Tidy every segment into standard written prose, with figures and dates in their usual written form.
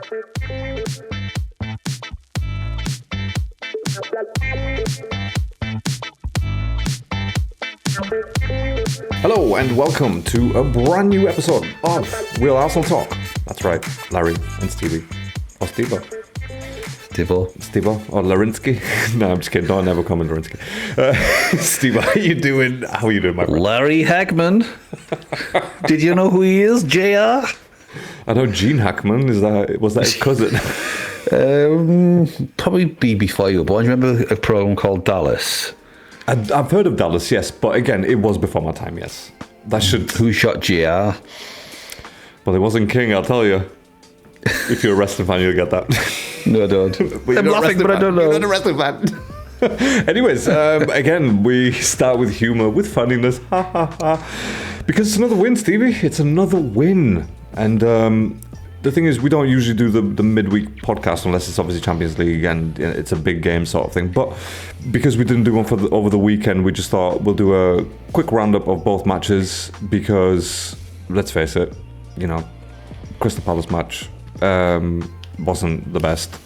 Hello and welcome to a brand new episode of Real Arsenal Talk. That's right, Larry and Stevie. Or Stevo. Stevo or Larinsky. No, I'm just kidding. Don't ever call me Larinsky. Steve, how are you doing? How are you doing, my friend? Larry Hackman. Did you know who he is, JR? I know Gene Hackman. Was that his cousin? Probably be before you were born. You remember a program called Dallas? I've heard of Dallas, yes, but again, it was before my time, yes. Who shot JR? Well, it wasn't King, I'll tell you. If you're a wrestling fan, you'll get that. No, I don't. I'm laughing, but I don't know. You're not a wrestling fan. Anyways, again, we start with humour, with funniness. Ha ha ha. Because it's another win, Stevie. It's another win. And the thing is, we don't usually do the midweek podcast unless it's obviously Champions League and it's a big game sort of thing. But because we didn't do one over the weekend, we just thought we'll do a quick roundup of both matches because, let's face it, Crystal Palace match wasn't the best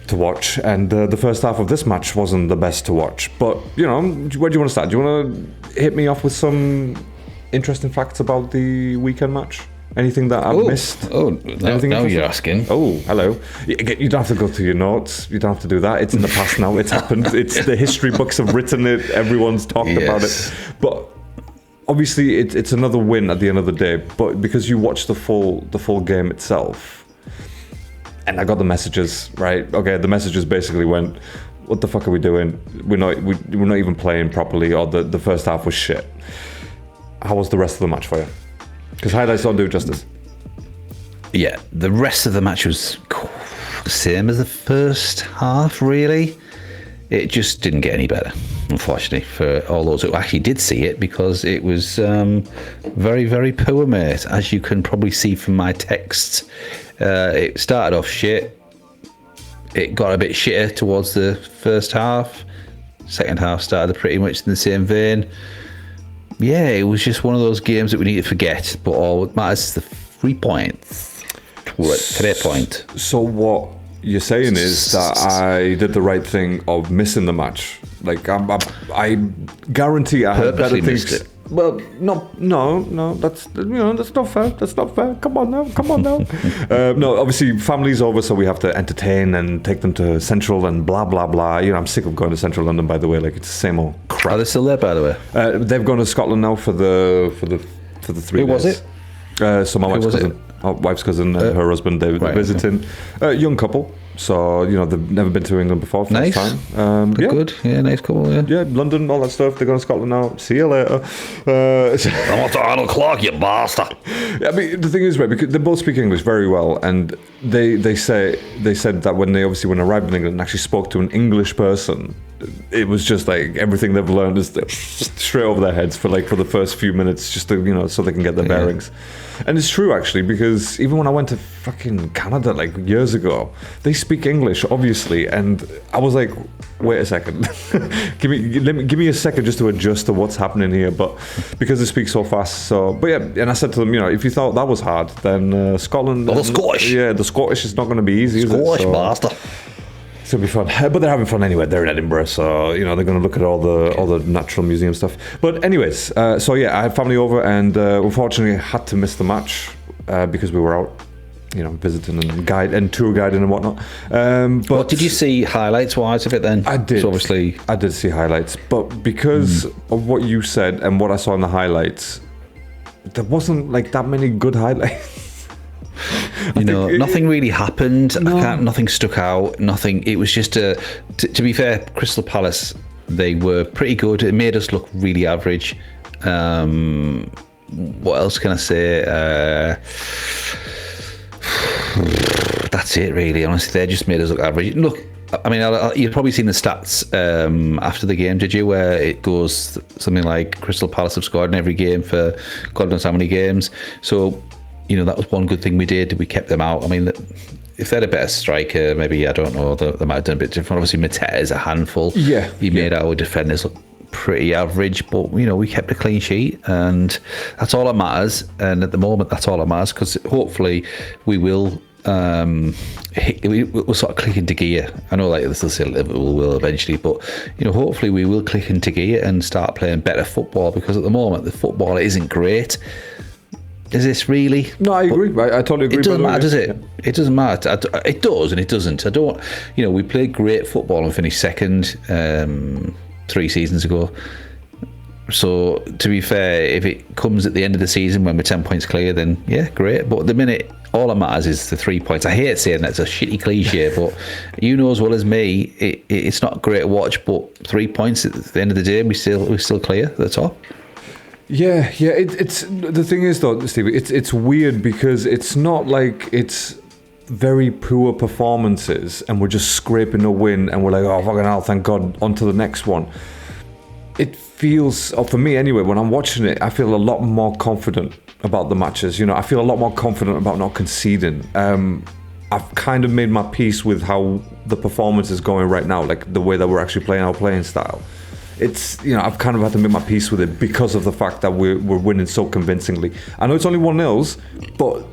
to watch, and the first half of this match wasn't the best to watch. But, where do you want to start? Do you want to hit me off with some interesting facts about the weekend match? Anything that I've missed? Now you're asking. Oh, hello. You don't have to go through your notes. You don't have to do that. It's in the past now. It's happened. It's the history books have written it. Everyone's talked about it. But obviously, it's another win at the end of the day. But because you watched the full game itself, and I got the messages, right? Okay, the messages basically went, "What the fuck are we doing? We're not even playing properly, or the first half was shit." How was the rest of the match for you? Because highlights don't do justice. Yeah, the rest of the match was the same as the first half, really. It just didn't get any better, unfortunately, for all those who actually did see it, because it was very, very poor, mate. As you can probably see from my texts, it started off shit. It got a bit shitter towards the first half. Second half started pretty much in the same vein. Yeah, it was just one of those games that we need to forget, but all that matters is the 3 points. Today point. So what you're saying is that I did the right thing of missing the match. Like, I guarantee I had better things. Missed it. Well, no, that's not fair. That's not fair. Come on now. No, obviously family's over, so we have to entertain and take them to Central and blah blah blah. I'm sick of going to Central London, by the way. Like, it's the same old crap. Are they still there, by the way? They've gone to Scotland now for the 3 days. Who was it? So my wife's cousin and her husband, they're visiting. Young couple. So, they've never been to England before. First time. Good. Yeah, nice couple, yeah. Yeah, London, all that stuff. They're going to Scotland now. See you later. I want to Arnold Clark, you bastard. I mean, the thing is, right, because they both speak English very well, and they said that when they arrived in England and actually spoke to an English person, it was just like everything they've learned is straight over their heads for the first few minutes, just to, so they can get their bearings. And it's true, actually, because even when I went to fucking Canada years ago, they speak English, obviously, and I was like, wait a second, give me a second just to adjust to what's happening here. But because they speak so fast, but yeah, and I said to them, if you thought that was hard, then Scotland, the Scottish, the Scottish is not going to be easy. Scottish bastard. It's going to be fun, but they're having fun anyway. They're in Edinburgh, so they're going to look at all the natural museum stuff. But anyways, so yeah, I had family over, and unfortunately, I had to miss the match because we were out, visiting and tour guiding and whatnot. But what did you see highlights wise of it then? I did. So obviously, I did see highlights, but because of what you said and what I saw in the highlights, there wasn't that many good highlights. Nothing really happened. No. Nothing stuck out. Nothing. It was just to be fair, Crystal Palace, they were pretty good. It made us look really average. What else can I say? That's it, really. Honestly, they just made us look average. Look, I mean, you've probably seen the stats after the game, did you? Where it goes something like Crystal Palace have scored in every game for God knows how many games. So, that was one good thing we did. We kept them out. I mean, if they had a better striker, maybe, I don't know, they might have done a bit different. Obviously, Mateta is a handful. Yeah. He made our defenders look pretty average, but, we kept a clean sheet, and that's all that matters. And at the moment, that's all that matters, because hopefully we will we'll sort of click into gear. I know, like, this will say Liverpool will eventually, but hopefully we will click into gear and start playing better football, because at the moment the football isn't great. Is this really? No, I agree. I totally agree. It doesn't matter, does it? It doesn't matter. It does and it doesn't. I don't. We played great football and finished second 3 seasons ago. So, to be fair, if it comes at the end of the season when we're 10 points clear, then yeah, great. But at the minute, all that matters is the 3 points. I hate saying that's a shitty cliche, but you know as well as me, it's not great to watch. But 3 points at the end of the day, we're still clear at the top. Yeah. It's the thing is though, Stevie. It's weird because it's not like it's very poor performances and we're just scraping a win and we're like, oh fucking hell, thank God, on to the next one. It feels, or for me anyway, when I'm watching it, I feel a lot more confident about the matches. I feel a lot more confident about not conceding. I've kind of made my peace with how the performance is going right now, like the way that we're actually playing our playing style. It's, I've kind of had to make my peace with it because of the fact that we're winning so convincingly. I know it's only 1-0, but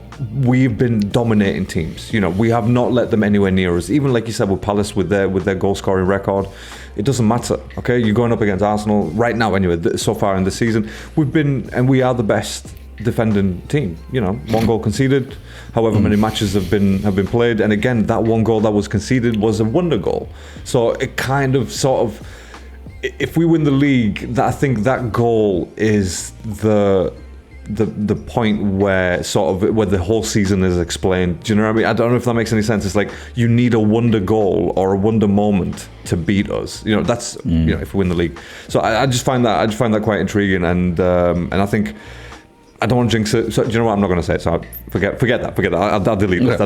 we've been dominating teams. We have not let them anywhere near us. Even like you said with Palace, with their goal scoring record, it doesn't matter. Okay, you're going up against Arsenal right now. Anyway, so far in the season, we are the best defending team. 1 goal conceded, however many matches have been played, and again, that 1 goal that was conceded was a wonder goal. So it kind of sort of, if we win the league, I think that goal is the point where where the whole season is explained. Do you know what I mean? I don't know if that makes any sense. It's like you need a wonder goal or a wonder moment to beat us. That's if we win the league. So I just find that quite intriguing, and I think I don't want to jinx it. So do you know what? I'm not going to say it. So forget that. I'll delete that.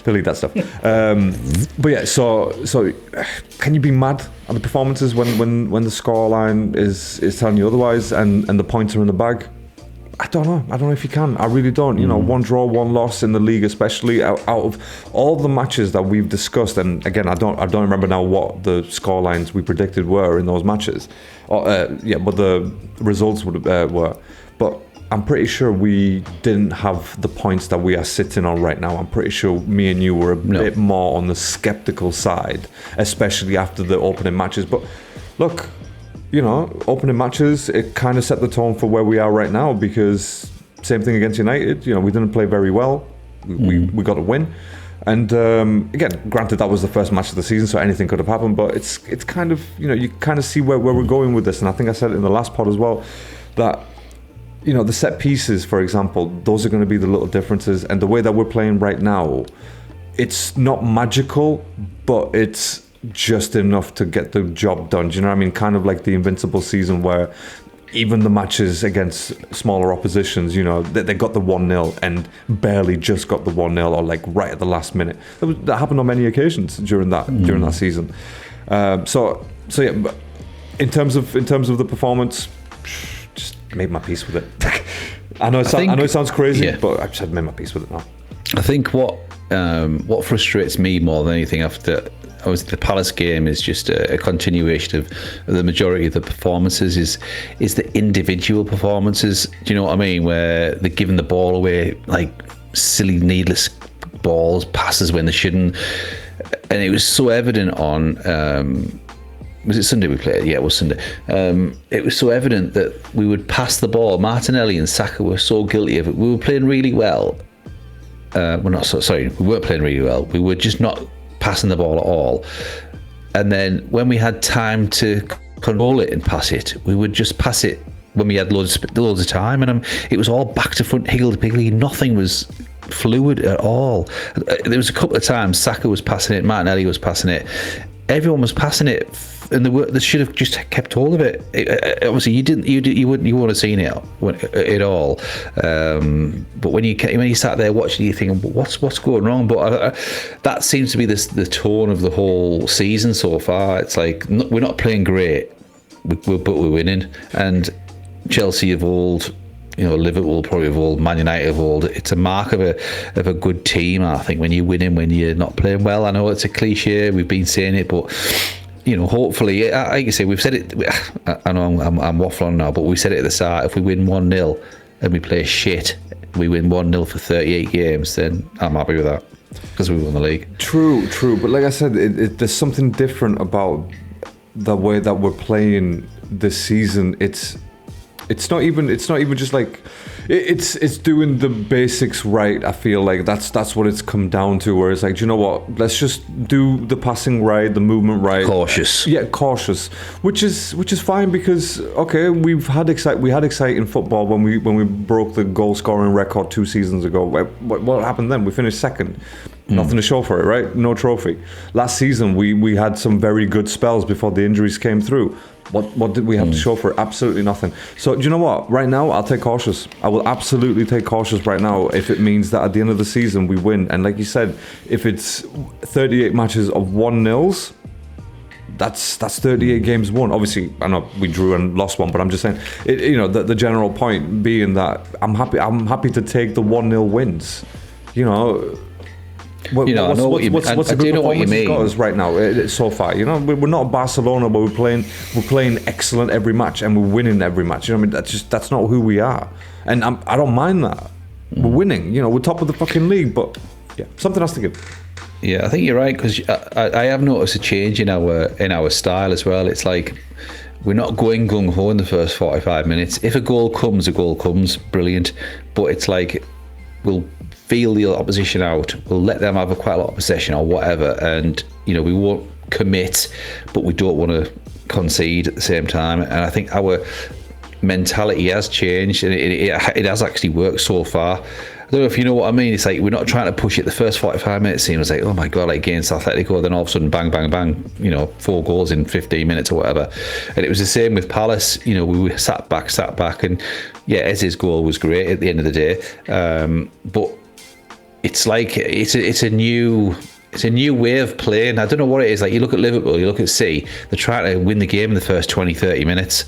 Delete that stuff. But yeah. So can you be mad at the performances when the scoreline is telling you otherwise and the points are in the bag? I don't know if you can. I really don't. 1 draw, 1 loss in the league, especially out of all the matches that we've discussed. And again, I don't remember now what the scorelines we predicted were in those matches. But the results were. But I'm pretty sure we didn't have the points that we are sitting on right now. I'm pretty sure me and you were a bit more on the skeptical side, especially after the opening matches. But look, opening matches, it kind of set the tone for where we are right now, because same thing against United. We didn't play very well. We got a win. And again, granted, that was the first match of the season, so anything could have happened. But it's kind of, you kind of see where we're going with this. And I think I said it in the last pod as well, that the set pieces, for example, those are going to be the little differences. And the way that we're playing right now, it's not magical, but it's just enough to get the job done. Do you know what I mean? Kind of like the Invincible season, where even the matches against smaller oppositions, they got the 1-0 and barely just got the 1-0, or like right at the last minute. That happened on many occasions during that season. So yeah, but in terms of the performance, just made my peace with it. I know it sounds crazy, but I just had made my peace with it now. I think what frustrates me more than anything after the Palace game is just a continuation of the majority of the performances is the individual performances. Do you know what I mean? Where they're giving the ball away, like silly, needless balls, passes when they shouldn't. And it was so evident on, was it Sunday we played? Yeah, it was Sunday. It was so evident that we would pass the ball. Martinelli and Saka were so guilty of it. We were playing really well. We weren't playing really well. We were just not passing the ball at all. And then when we had time to control it and pass it, we would just pass it when we had loads of time. And it was all back to front, higgledy-piggledy. Nothing was fluid at all. There was a couple of times Saka was passing it, Martinelli was passing it. Everyone was passing it, and they should have just kept hold of it. Obviously, you wouldn't have seen it at all. But when you sat there watching, you think, what's going wrong? But that seems to be the tone of the whole season so far. It's like we're not playing great, but we're winning. And Chelsea of old, Liverpool probably of old, Man United of old. It's a mark of a good team, I think, when you're winning, when you're not playing well. I know it's a cliche, we've been saying it, but hopefully, like you say, we've said it. I know I'm waffling now, but we said it at the start. If we win 1-0 and we play shit we win 1-0 for 38 games, then I'm happy with that because we won the league. True. But like I said, there's something different about the way that we're playing this season. It's not even just like it's doing the basics right. I feel like that's what it's come down to, where it's like, do you know what, let's just do the passing right, the movement right, Cautious. Cautious, which is fine, because okay, we had exciting football when we broke the goal scoring record 2 seasons ago. What happened then? We finished second. Nothing to show for it, right? No trophy. Last season we had some very good spells before the injuries came through. What did we have to show for it? Absolutely nothing. So do you know what? Right now, I'll take cautious. I will absolutely take cautious right now if it means that at the end of the season we win. And like you said, if it's 38 matches of 1-0s, that's 38 games won. Obviously, I know we drew and lost one, but I'm just saying, the general point being that I'm happy to take the 1-0 wins. I know what you mean. What's a good performance got us right now so far? We're not Barcelona, but we're playing excellent every match and we're winning every match. That's not who we are, and I don't mind that. We're winning. We're top of the fucking league, but yeah, something has to give. Yeah, I think you're right, because I have noticed a change in our style as well. It's like we're not going gung ho in the first 45 minutes. If a goal comes, brilliant. But it's like we'll feel the opposition out, we'll let them have quite a lot of possession or whatever, and we won't commit, but we don't want to concede at the same time. And I think our mentality has changed, and it has actually worked so far. I don't know if you know what I mean. It's like we're not trying to push it the first 45 minutes. Seems like, oh my god, like against Atletico, then all of a sudden bang bang bang, 4 goals in 15 minutes or whatever. And it was the same with Palace. We sat back, and yeah, Eze's goal was great at the end of the day, but it's like it's a new way of playing. I don't know what it is. Like, you look at Liverpool, you look at City, they're trying to win the game in the first 20-30 minutes.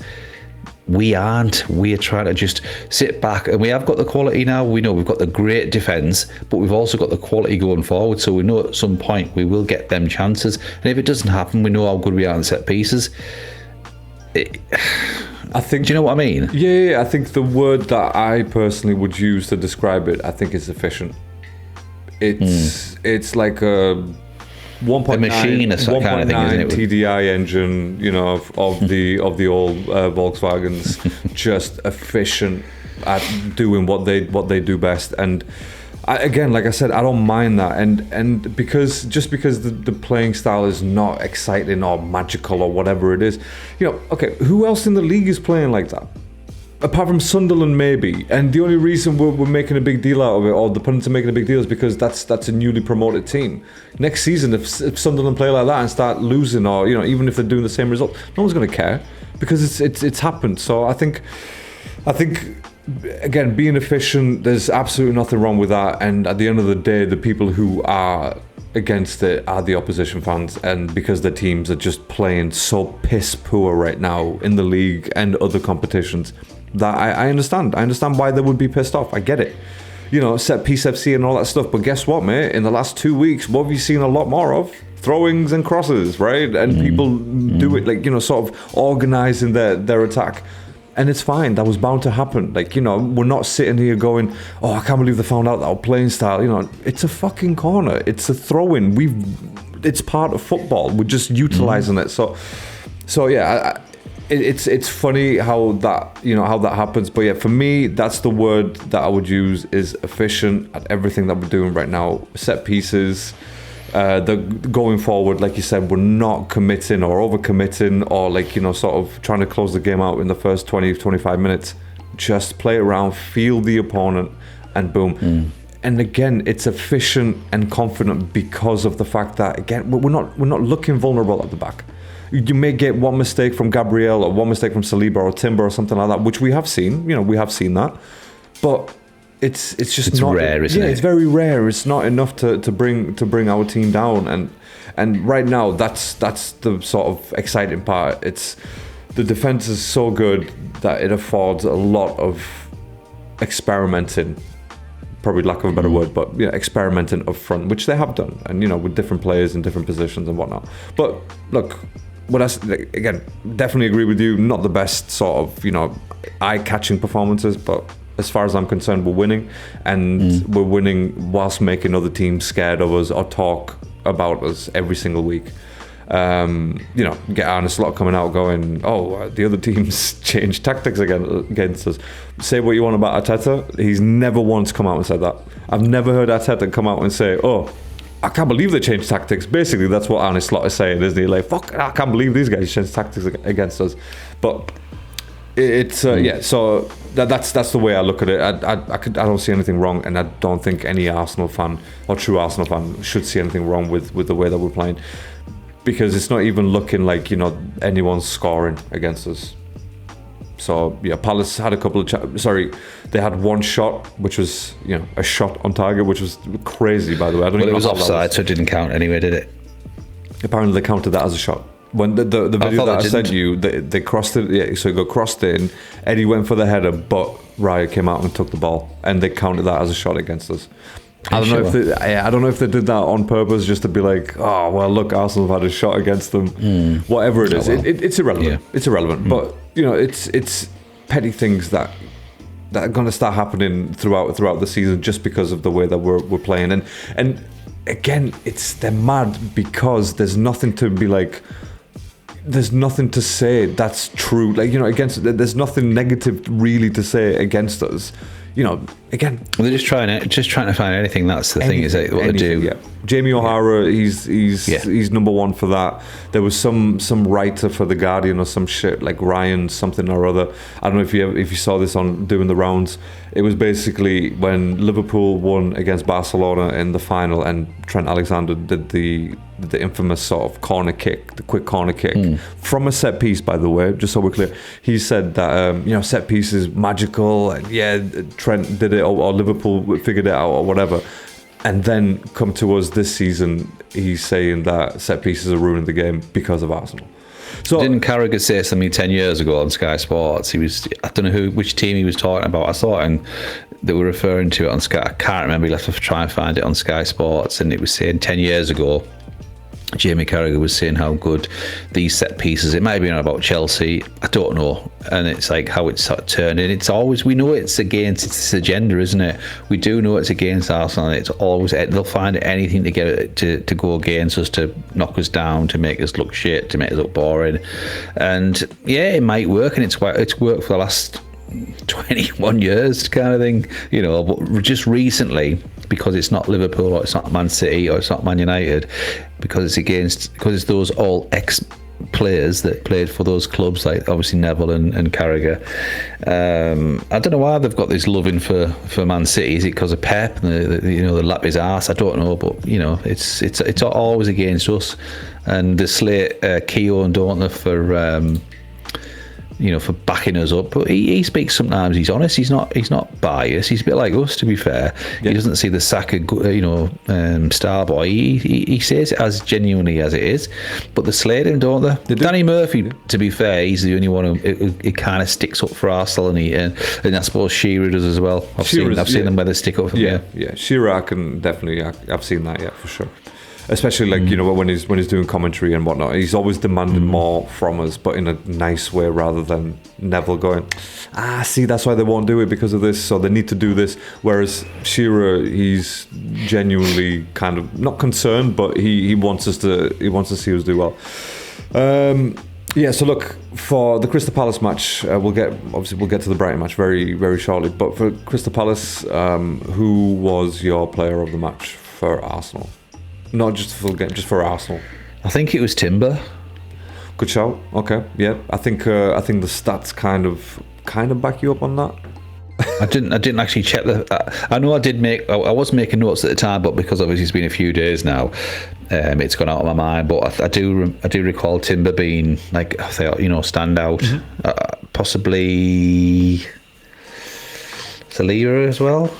We aren't. We're trying to just sit back, and we have got the quality now. We know we've got the great defence, but we've also got the quality going forward, so we know at some point we will get them chances. And if it doesn't happen, we know how good we are in set pieces. I think. Do you know what I mean? Yeah, I think the word that I personally would use to describe it, I think, is efficient. It's like a 1.9 machine, kind of thing, isn't it? TDI engine, of the old Volkswagens, just efficient at doing what they do best. And again, like I said, I don't mind that. And because the playing style is not exciting or magical or whatever it is, okay, who else in the league is playing like that? Apart from Sunderland, maybe. And the only reason we're making a big deal out of it, or the pundits are making a big deal, is because that's a newly promoted team. Next season, if Sunderland play like that and start losing, or even if they're doing the same result, no one's going to care, because it's happened. So I think again, being efficient, there's absolutely nothing wrong with that. And at the end of the day, the people who are against it are the opposition fans, and because the teams are just playing so piss poor right now in the league and other competitions, that I understand why they would be pissed off. I get it, set piece FC and all that stuff. But guess what, mate? In the last 2 weeks, what have you seen a lot more of? Throwings and crosses, right? And people do it, like, sort of organising their attack. And it's fine. That was bound to happen. Like, we're not sitting here going, oh, I can't believe they found out that our playing style. It's a fucking corner. It's a throw-in. It's part of football. We're just utilising it. So yeah, it's funny how that happens. But yeah, for me, that's the word that I would use, is efficient at everything that we're doing right now. Set pieces. Going forward, like you said, we're not committing or over-committing or sort of trying to close the game out in the first 20-25 minutes. Just play around, feel the opponent, and boom. And again, it's efficient and confident because of the fact that, again, we're not looking vulnerable at the back. You may get one mistake from Gabriel or one mistake from Saliba or Timber or something like that, which we have seen. We have seen that, but it's not rare, isn't it? Yeah, it's very rare. It's not enough to bring our team down, and right now that's the sort of exciting part. It's the defense is so good that it affords a lot of experimenting, probably lack of a better word, but experimenting up front, which they have done, and with different players in different positions and whatnot. But look, again, definitely agree with you. Not the best sort of eye-catching performances, but as far as I'm concerned, we're winning, and we're winning whilst making other teams scared of us or talk about us every single week. Get Arne Slot coming out going, the other teams changed tactics against us. Say what you want about Arteta, he's never once come out and said that. I've never heard Arteta come out and say, I can't believe they changed tactics. Basically, that's what Arne Slot is saying, isn't he? Like, fuck, I can't believe these guys changed tactics against us. But it's so that's the way I look at it. I don't see anything wrong, and I don't think any Arsenal fan or true Arsenal fan should see anything wrong with the way that we're playing, because it's not even looking like anyone's scoring against us. So yeah, Palace had a couple of they had one shot, which was a shot on target, which was crazy, by the way. It was offside, so it didn't count anyway, did it? Apparently they counted that as a shot. When the video that I sent you, they crossed it. Yeah, so it got crossed in. Eddie went for the header, but Raya came out and took the ball, and they counted that as a shot against us. I don't know if they did that on purpose, just to be like, oh well, look, Arsenal have had a shot against them. Whatever it is, it's irrelevant. Yeah. It's irrelevant. But it's petty things that are going to start happening throughout the season, just because of the way that we're playing. And again, they're mad because there's nothing to be like. There's nothing to say that's true. Like, against, there's nothing negative really to say against us. Again, they're just trying to find anything. That's the thing, is that what they do. Yeah. Jamie O'Hara, he's number one for that. There was some writer for The Guardian or some shit, like Ryan something or other. I don't know if you saw this on doing the rounds. It was basically when Liverpool won against Barcelona in the final, and Trent Alexander did the infamous sort of corner kick, the quick corner kick from a set piece, by the way, just so we're clear. He said that set piece is magical, and Trent did it, or Liverpool figured it out, or whatever. And then come to us this season, he's saying that set pieces are ruining the game because of Arsenal. So didn't Carragher say something 10 years ago on Sky Sports? I don't know which team he was talking about. I saw it, and they were referring to it on Sky. I can't remember. He'll have to try and find it on Sky Sports, and it was saying 10 years ago, Jamie Carragher was saying how good these set pieces, it might have been about Chelsea, I don't know, and it's like how it's sort of turned in. It's always, we know it's this agenda, isn't it? We do know it's against Arsenal, and it's always, they'll find anything to get it to go against us, to knock us down, to make us look shit, to make us look boring. And yeah, it might work, and it's worked for the last 21 years kind of thing, but just recently, because it's not Liverpool, or it's not Man City, or it's not Man United, because it's those all ex-players that played for those clubs, like obviously Neville and Carragher. I don't know why they've got this loving for Man City. Is it because of Pep and they lap his ass? I don't know, but it's always against us, and they slate Keown, don't they, for backing us up. But he speaks sometimes, he's honest, he's not biased, he's a bit like us, to be fair. He doesn't see the Saka star boy. He says it as genuinely as it is, but they slate him, don't they? Danny Murphy, to be fair, he's the only one who kind of sticks up for Arsenal, and I suppose Shearer does as well. I've seen them where they stick up for him. Yeah, Shearer, I've seen that, for sure. Especially when he's doing commentary and whatnot, he's always demanding more from us, but in a nice way, rather than Neville going, see, that's why they won't do it, because of this, so they need to do this. Whereas Shearer, he's genuinely kind of not concerned, but he wants to see us do well. So look, for the Crystal Palace match, we'll get to the Brighton match very, very shortly. But for Crystal Palace, who was your player of the match for Arsenal? Not just for the game, just for Arsenal. I think it was Timber. Good shout. Okay, yeah. I think the stats kind of back you up on that. I didn't actually check I know I was making notes at the time, but because obviously it's been a few days now, it's gone out of my mind. But I do recall Timber being like, I thought, standout. Possibly Saliba as well.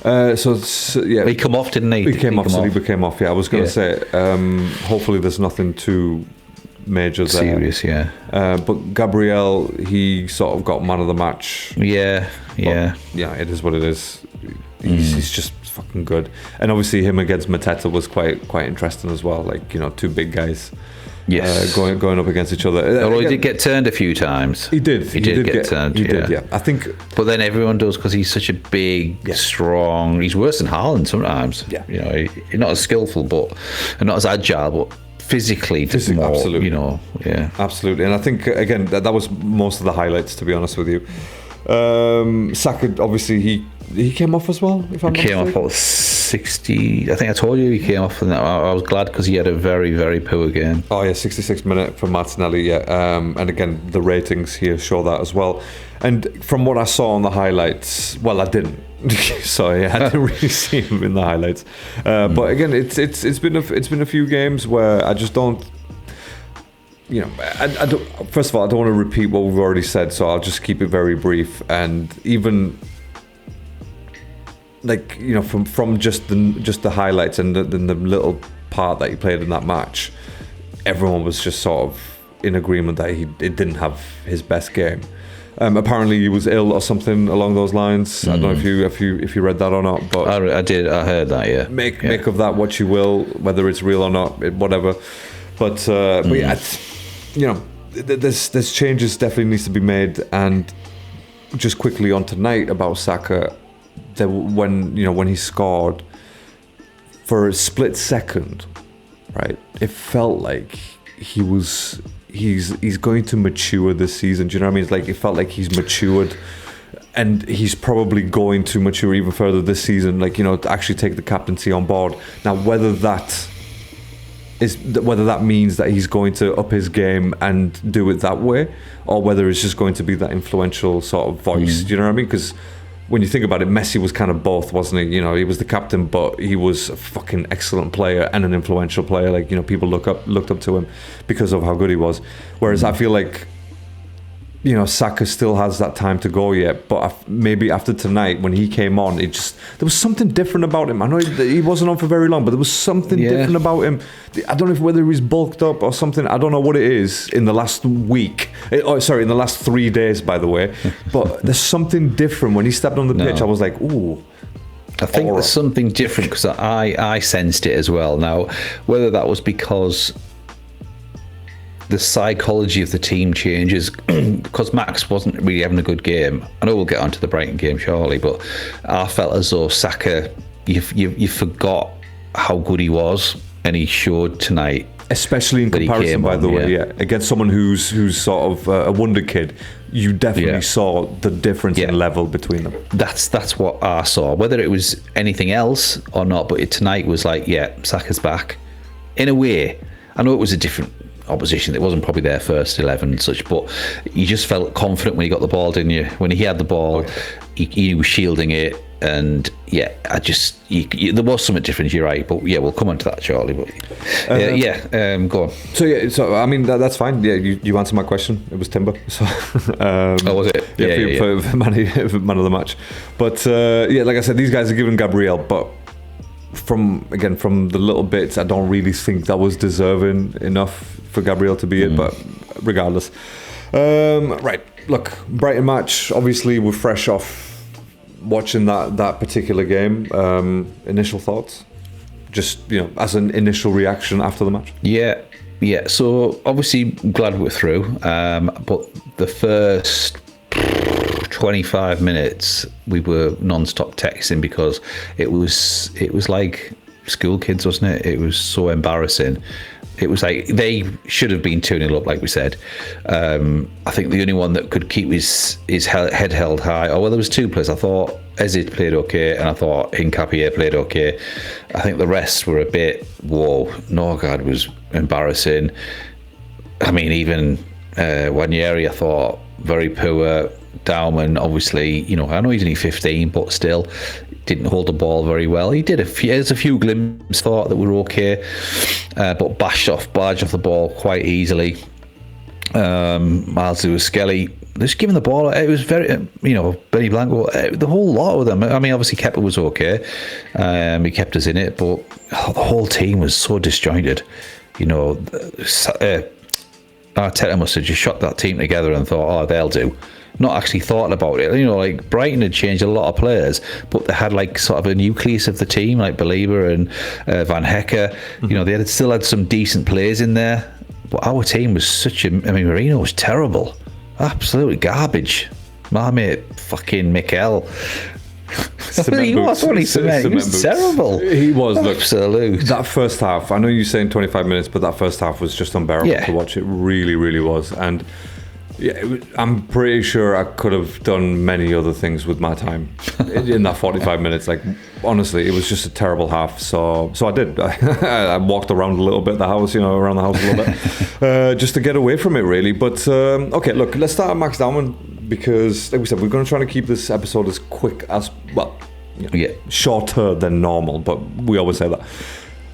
He come off, didn't he? He came off. Saliba came off. Yeah, I was going to say. Hopefully, there's nothing too major there. Serious, yeah. But Gabriel, he sort of got man of the match. Yeah. It is what it is. He's just fucking good. And obviously, him against Mateta was quite interesting as well. Like, two big guys. Yes. Going up against each other. Although Again, he did get turned a few times. He did. He did get turned. He did. Yeah. I think. But then everyone does because he's such a big, strong. He's worse than Haaland sometimes. Yeah. You know, he's not as skillful, and not as agile, but physically, more. Absolutely. You know, yeah. Absolutely. And I think again that was most of the highlights. To be honest with you, Saka obviously he came off as well. If I'm not mistaken. Came off at 60. I think I told you he came off, and I was glad because he had a very, very poor game. Oh yeah, 66 minute for Martinelli. Yeah, and again the ratings here show that as well. And from what I saw on the highlights, well, I didn't. Sorry, I didn't really see him in the highlights. But again, it's been a few games where I just don't. You know, I don't, first of all, I don't want to repeat what we've already said, so I'll just keep it very brief. And even like, you know, from just the highlights and the little part that he played in that match, everyone was just sort of in agreement that it didn't have his best game. Apparently he was ill or something along those lines. I don't know if you read that or not, but I did. I heard that. Yeah. Make of that what you will, whether it's real or not, whatever. But yeah, you know, there's changes definitely needs to be made. And just quickly on tonight about Saka, when he scored, for a split second, right, it felt like he's going to mature this season. Do you know what I mean? It's like it felt like he's matured, and he's probably going to mature even further this season. Like, you know, to actually take the captaincy on board. Now, whether that means that he's going to up his game and do it that way, or whether it's just going to be that influential sort of voice. Do you know what I mean? Because when you think about it, Messi was kind of both, wasn't he? You know, he was the captain, but he was a fucking excellent player and an influential player. Like, you know, people looked up to him because of how good he was. Whereas I feel like, you know, Saka still has that time to go yet. But maybe after tonight, when he came on, there was something different about him. I know he wasn't on for very long, but there was something different about him. I don't know whether he's bulked up or something. I don't know what it is in the last week. In the last 3 days, by the way. But there's something different. When he stepped on the pitch, I was like, ooh. I think there's something different because I sensed it as well. Now, whether that was because the psychology of the team changes, because Max wasn't really having a good game. I know we'll get onto the Brighton game shortly, but I felt as though Saka, you forgot how good he was, and he showed tonight. Especially in comparison, by the way, against someone who's sort of a wonder kid, you definitely saw the difference in level between them. That's what I saw. Whether it was anything else or not, but tonight was like, Saka's back. In a way, I know it was a different opposition. It wasn't probably their first 11 and such, but you just felt confident when he got the ball, didn't you? When he had the ball, he was shielding it, and there was something different. You're right, but we'll come on to that shortly. But go on. So I mean that's fine. Yeah, you answered my question. It was Timber. So, was it? For man of the match. But like I said, these guys are giving Gabriel, but from the little bits, I don't really think that was deserving enough for Gabriel to be it, but regardless. Right, look, Brighton match, obviously we're fresh off watching that particular game. Initial thoughts? Just, you know, as an initial reaction after the match? Yeah, so obviously glad we're through, but the first 25 minutes we were non-stop texting because it was like school kids, wasn't it? It was so embarrassing. It was like they should have been 2-0 up, like we said. I think the only one that could keep his head held high, there was two players. I thought Ezid played okay, and I thought Hincapié played okay. I think the rest were a bit, Norgard was embarrassing. I mean, even Wanyeri, I thought, very poor. Dauman, obviously, you know, I know he's only 15, but still didn't hold the ball very well. He did there's a few glimpses, thought that were okay, but barged off the ball quite easily. Miles Lewis-Skelly, just giving the ball, it was very, Benny Blanco, the whole lot of them. I mean, obviously Kepa was okay, he kept us in it, but the whole team was so disjointed. You know, Arteta must have just shot that team together and thought, they'll do. Not actually thought about it. You know, like Brighton had changed a lot of players, but they had like sort of a nucleus of the team, like Belieber and Van Hecker. You know, they still had some decent players in there, But our team was Marino was terrible. Absolutely garbage. My mate, fucking Mikel. He was terrible. He was. Absolute. Look, that first half, I know you're saying 25 minutes, but that first half was just unbearable to watch. It really, really was. And I'm pretty sure I could have done many other things with my time in that 45 minutes. Like, honestly, it was just a terrible half. So I did. I walked around a little bit the house, around the house a little bit, just to get away from it, really. But okay, look, let's start at Max Dowman, because, like we said, we're going to try to keep this episode as quick as shorter than normal. But we always say that.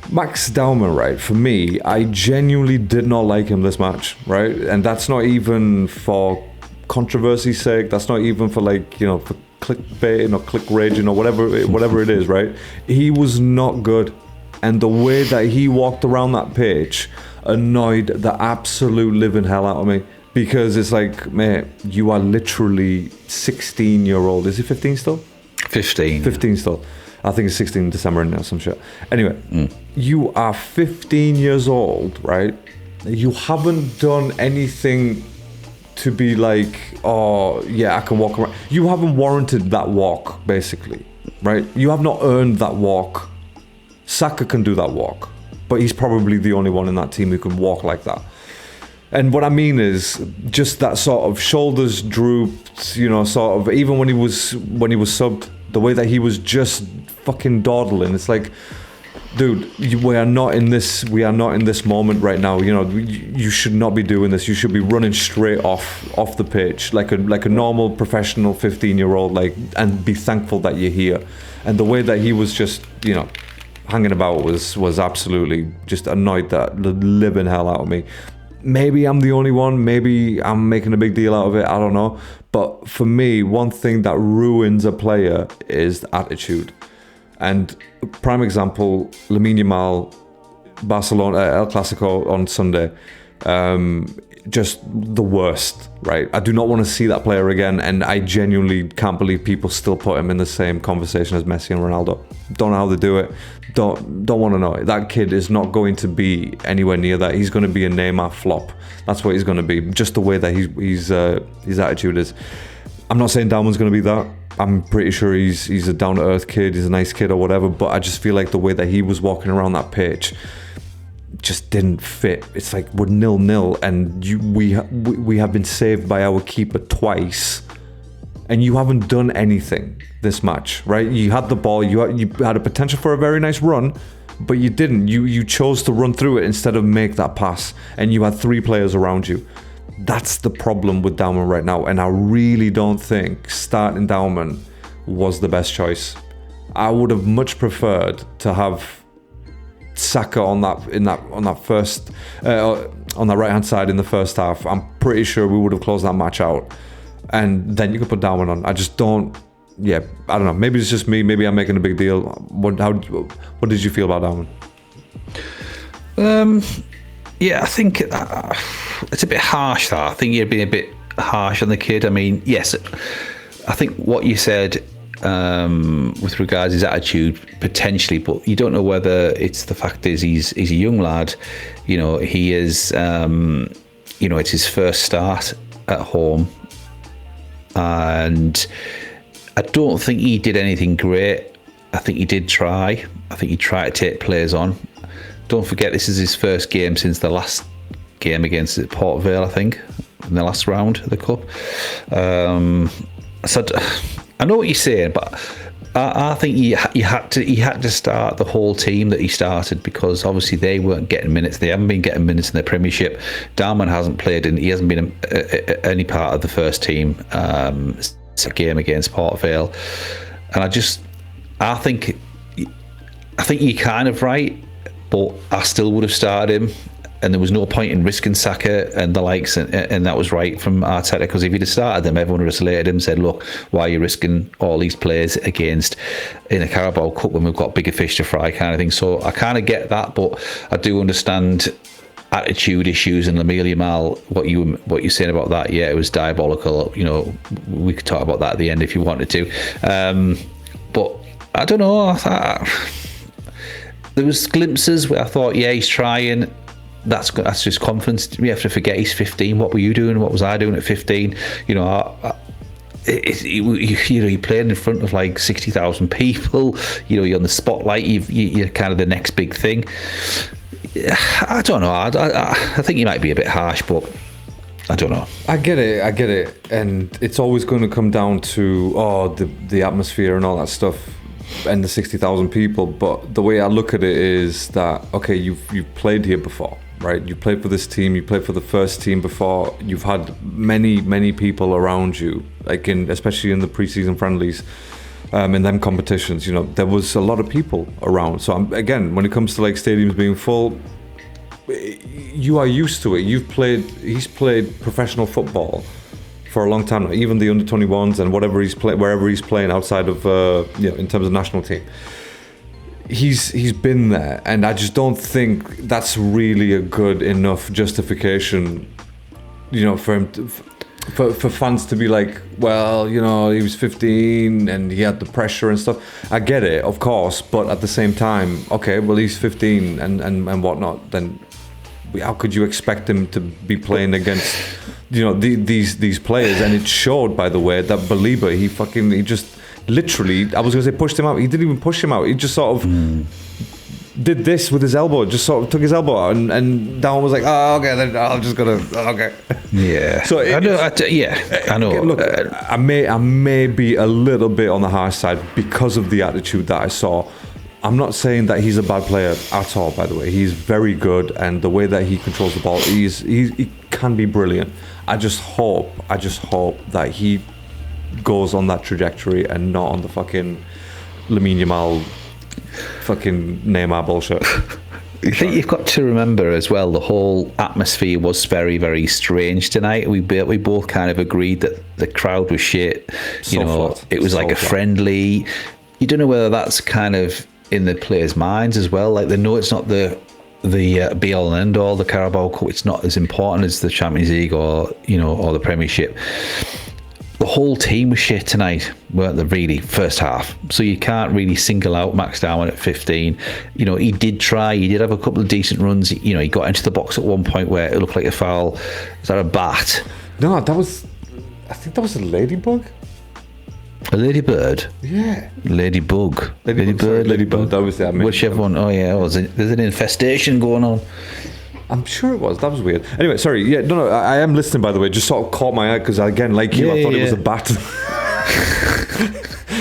Max Dowman, right, for me, I genuinely did not like him this match, right? And that's not even for controversy's sake. That's not even for, for clickbaiting or click raging or whatever it is, right? He was not good. And the way that he walked around that pitch annoyed the absolute living hell out of me. Because it's like, mate, you are literally 16-year-old. Is he 15 still? 15. 15 still. I think it's 16 in December now, some shit. Anyway, you are 15 years old, right? You haven't done anything to be like, oh, yeah, I can walk around. You haven't warranted that walk, basically, right? You have not earned that walk. Saka can do that walk, but he's probably the only one in that team who can walk like that. And what I mean is just that sort of shoulders drooped, sort of, even when he was subbed, the way that he was just fucking dawdling. It's like, dude, we are not in this moment right now. You should not be doing this. You should be running straight off the pitch like a normal professional 15-year-old, and be thankful that you're here. And the way that he was just, hanging about was absolutely just annoyed the living hell out of me. Maybe I'm the only one. Maybe I'm making a big deal out of it. I don't know. But for me, one thing that ruins a player is attitude. And prime example, Lamine Yamal, Barcelona, El Clasico on Sunday. Just the worst, right? I do not want to see that player again, and I genuinely can't believe people still put him in the same conversation as Messi and Ronaldo. Don't know how they do it. Don't want to know it. That kid is not going to be anywhere near that. He's going to be a Neymar flop. That's what he's going to be. Just the way that his attitude is. I'm not saying Dalman's going to be that. I'm pretty sure he's a down-to-earth kid. He's a nice kid or whatever. But I just feel like the way that he was walking around that pitch just didn't fit. It's like we're 0-0, and we have been saved by our keeper twice, and you haven't done anything this match, right? You had the ball, you had a potential for a very nice run, but you didn't. You chose to run through it instead of make that pass, and you had 3 players around you. That's the problem with Dowman right now, and I really don't think starting Dowman was the best choice. I would have much preferred to have Saka on that right hand side in the first half. I'm pretty sure we would have closed that match out, and then you could put Dowman on. I just don't. Yeah, I don't know. Maybe it's just me. Maybe I'm making a big deal. What did you feel about Dowman? Yeah, I think it's a bit harsh. That I think you're being a bit harsh on the kid. I mean, yes, I think what you said with regards to his attitude potentially, but you don't know whether it's the fact is he's a young lad. He is. It's his first start at home, and I don't think he did anything great. I think he did try. I think he tried to take players on. Don't forget, this is his first game since the last game against Port Vale, I think, in the last round of the cup. So I know what you're saying, but I think he had to start the whole team that he started, because obviously they weren't getting minutes. They haven't been getting minutes in the Premiership. Dowman hasn't played he hasn't been any part of the first team game against Port Vale, and I think you're kind of right, but I still would have started him. And there was no point in risking Saka and the likes, and that was right from Arteta, because if he'd have started them, everyone would have slated him and said, look, why are you risking all these players in a Carabao Cup when we've got bigger fish to fry, kind of thing. So I kind of get that, but I do understand attitude issues and Lamine Yamal, what you're saying about that. Yeah, it was diabolical. We could talk about that at the end if you wanted to. But I don't know. There was glimpses where I thought, yeah, he's trying. that's just confidence. We have to forget he's 15. What were you doing? What was I doing at 15? You know, you playing in front of like 60,000 people. You know, you're on the spotlight. You're kind of the next big thing. I don't know. I think you might be a bit harsh, but I don't know. I get it, and it's always going to come down to the atmosphere and all that stuff, and the 60,000 people. But the way I look at it is that, okay, you've played here before, right? You played for this team. You played for the first team before. You've had many people around you, like especially in the preseason friendlies. In them competitions, you know, there was a lot of people around. So again, when it comes to like stadiums being full, you are used to it. He's played professional football for a long time now, even the under 21s and wherever he's playing outside of in terms of national team. He's been there, and I just don't think that's really a good enough justification, you know, for him for fans to be like, well, you know, he was 15 and he had the pressure and stuff. I get it, of course, but at the same time, okay, well, he's 15 and whatnot, then how could you expect him to be playing against, you know, these players? And it showed, by the way, that Belieber, he just literally, I was going to say pushed him out. He didn't even push him out. He just sort of did this with his elbow, just sort of took his elbow out, and Darwin was like, oh, okay, then I'm just gonna, okay. Yeah. So I know. Look, I may be a little bit on the harsh side because of the attitude that I saw. I'm not saying that he's a bad player at all, by the way. He's very good, and the way that he controls the ball, he can be brilliant. I just hope that he goes on that trajectory and not on the fucking Lamine Yamal fucking Neymar bullshit. I think you've got to remember as well, the whole atmosphere was very, very strange tonight. We both kind of agreed that the crowd was shit. You know, it was like a friendly. You don't know whether that's kind of in the players' minds as well. Like, they know it's not the be all and end all. The Carabao Cup, it's not as important as the Champions League or the Premiership. The whole team was shit tonight, weren't they, really, first half. So you can't really single out Max Darwin at 15. You know, he did try, he did have a couple of decent runs. You know, he got into the box at one point where it looked like a foul. Was that a bat? No, I think that was a ladybug. A ladybird? Yeah. Ladybug. Ladybug, that was that. Whichever one. Oh, yeah. There's an infestation going on. I'm sure it was. That was weird. Anyway, sorry. Yeah, no. I am listening, by the way. Just sort of caught my eye because, again, like you, I thought it was a bat.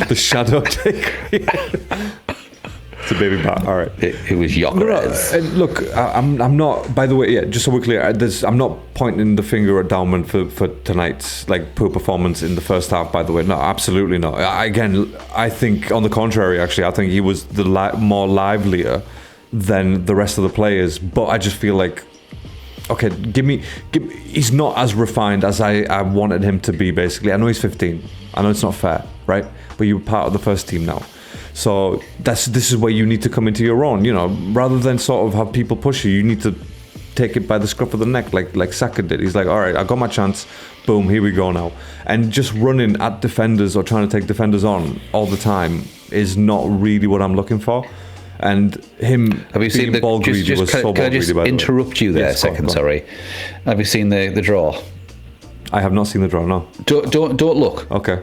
The shadow take. It's a baby bat. All right. It was Jokeres. No, look, I'm not. By the way, yeah. Just so we're clear, I'm not pointing the finger at Dalman for tonight's like poor performance in the first half. By the way, no, absolutely not. I think on the contrary, actually, I think he was more livelier than the rest of the players, but I just feel like, okay, he's not as refined as I wanted him to be, basically. I know he's 15. I know it's not fair, right? But you're part of the first team now. So this is where you need to come into your own, you know, rather than sort of have people push you need to take it by the scruff of the neck, like Saka did. He's like, all right, I got my chance, boom, here we go now. And just running at defenders or trying to take defenders on all the time is not really what I'm looking for. And him have you seen the ball greedy was so ball greedy. Can I just interrupt you there a second? Sorry. Have you seen the draw? I have not seen the draw. No. Don't look. Okay.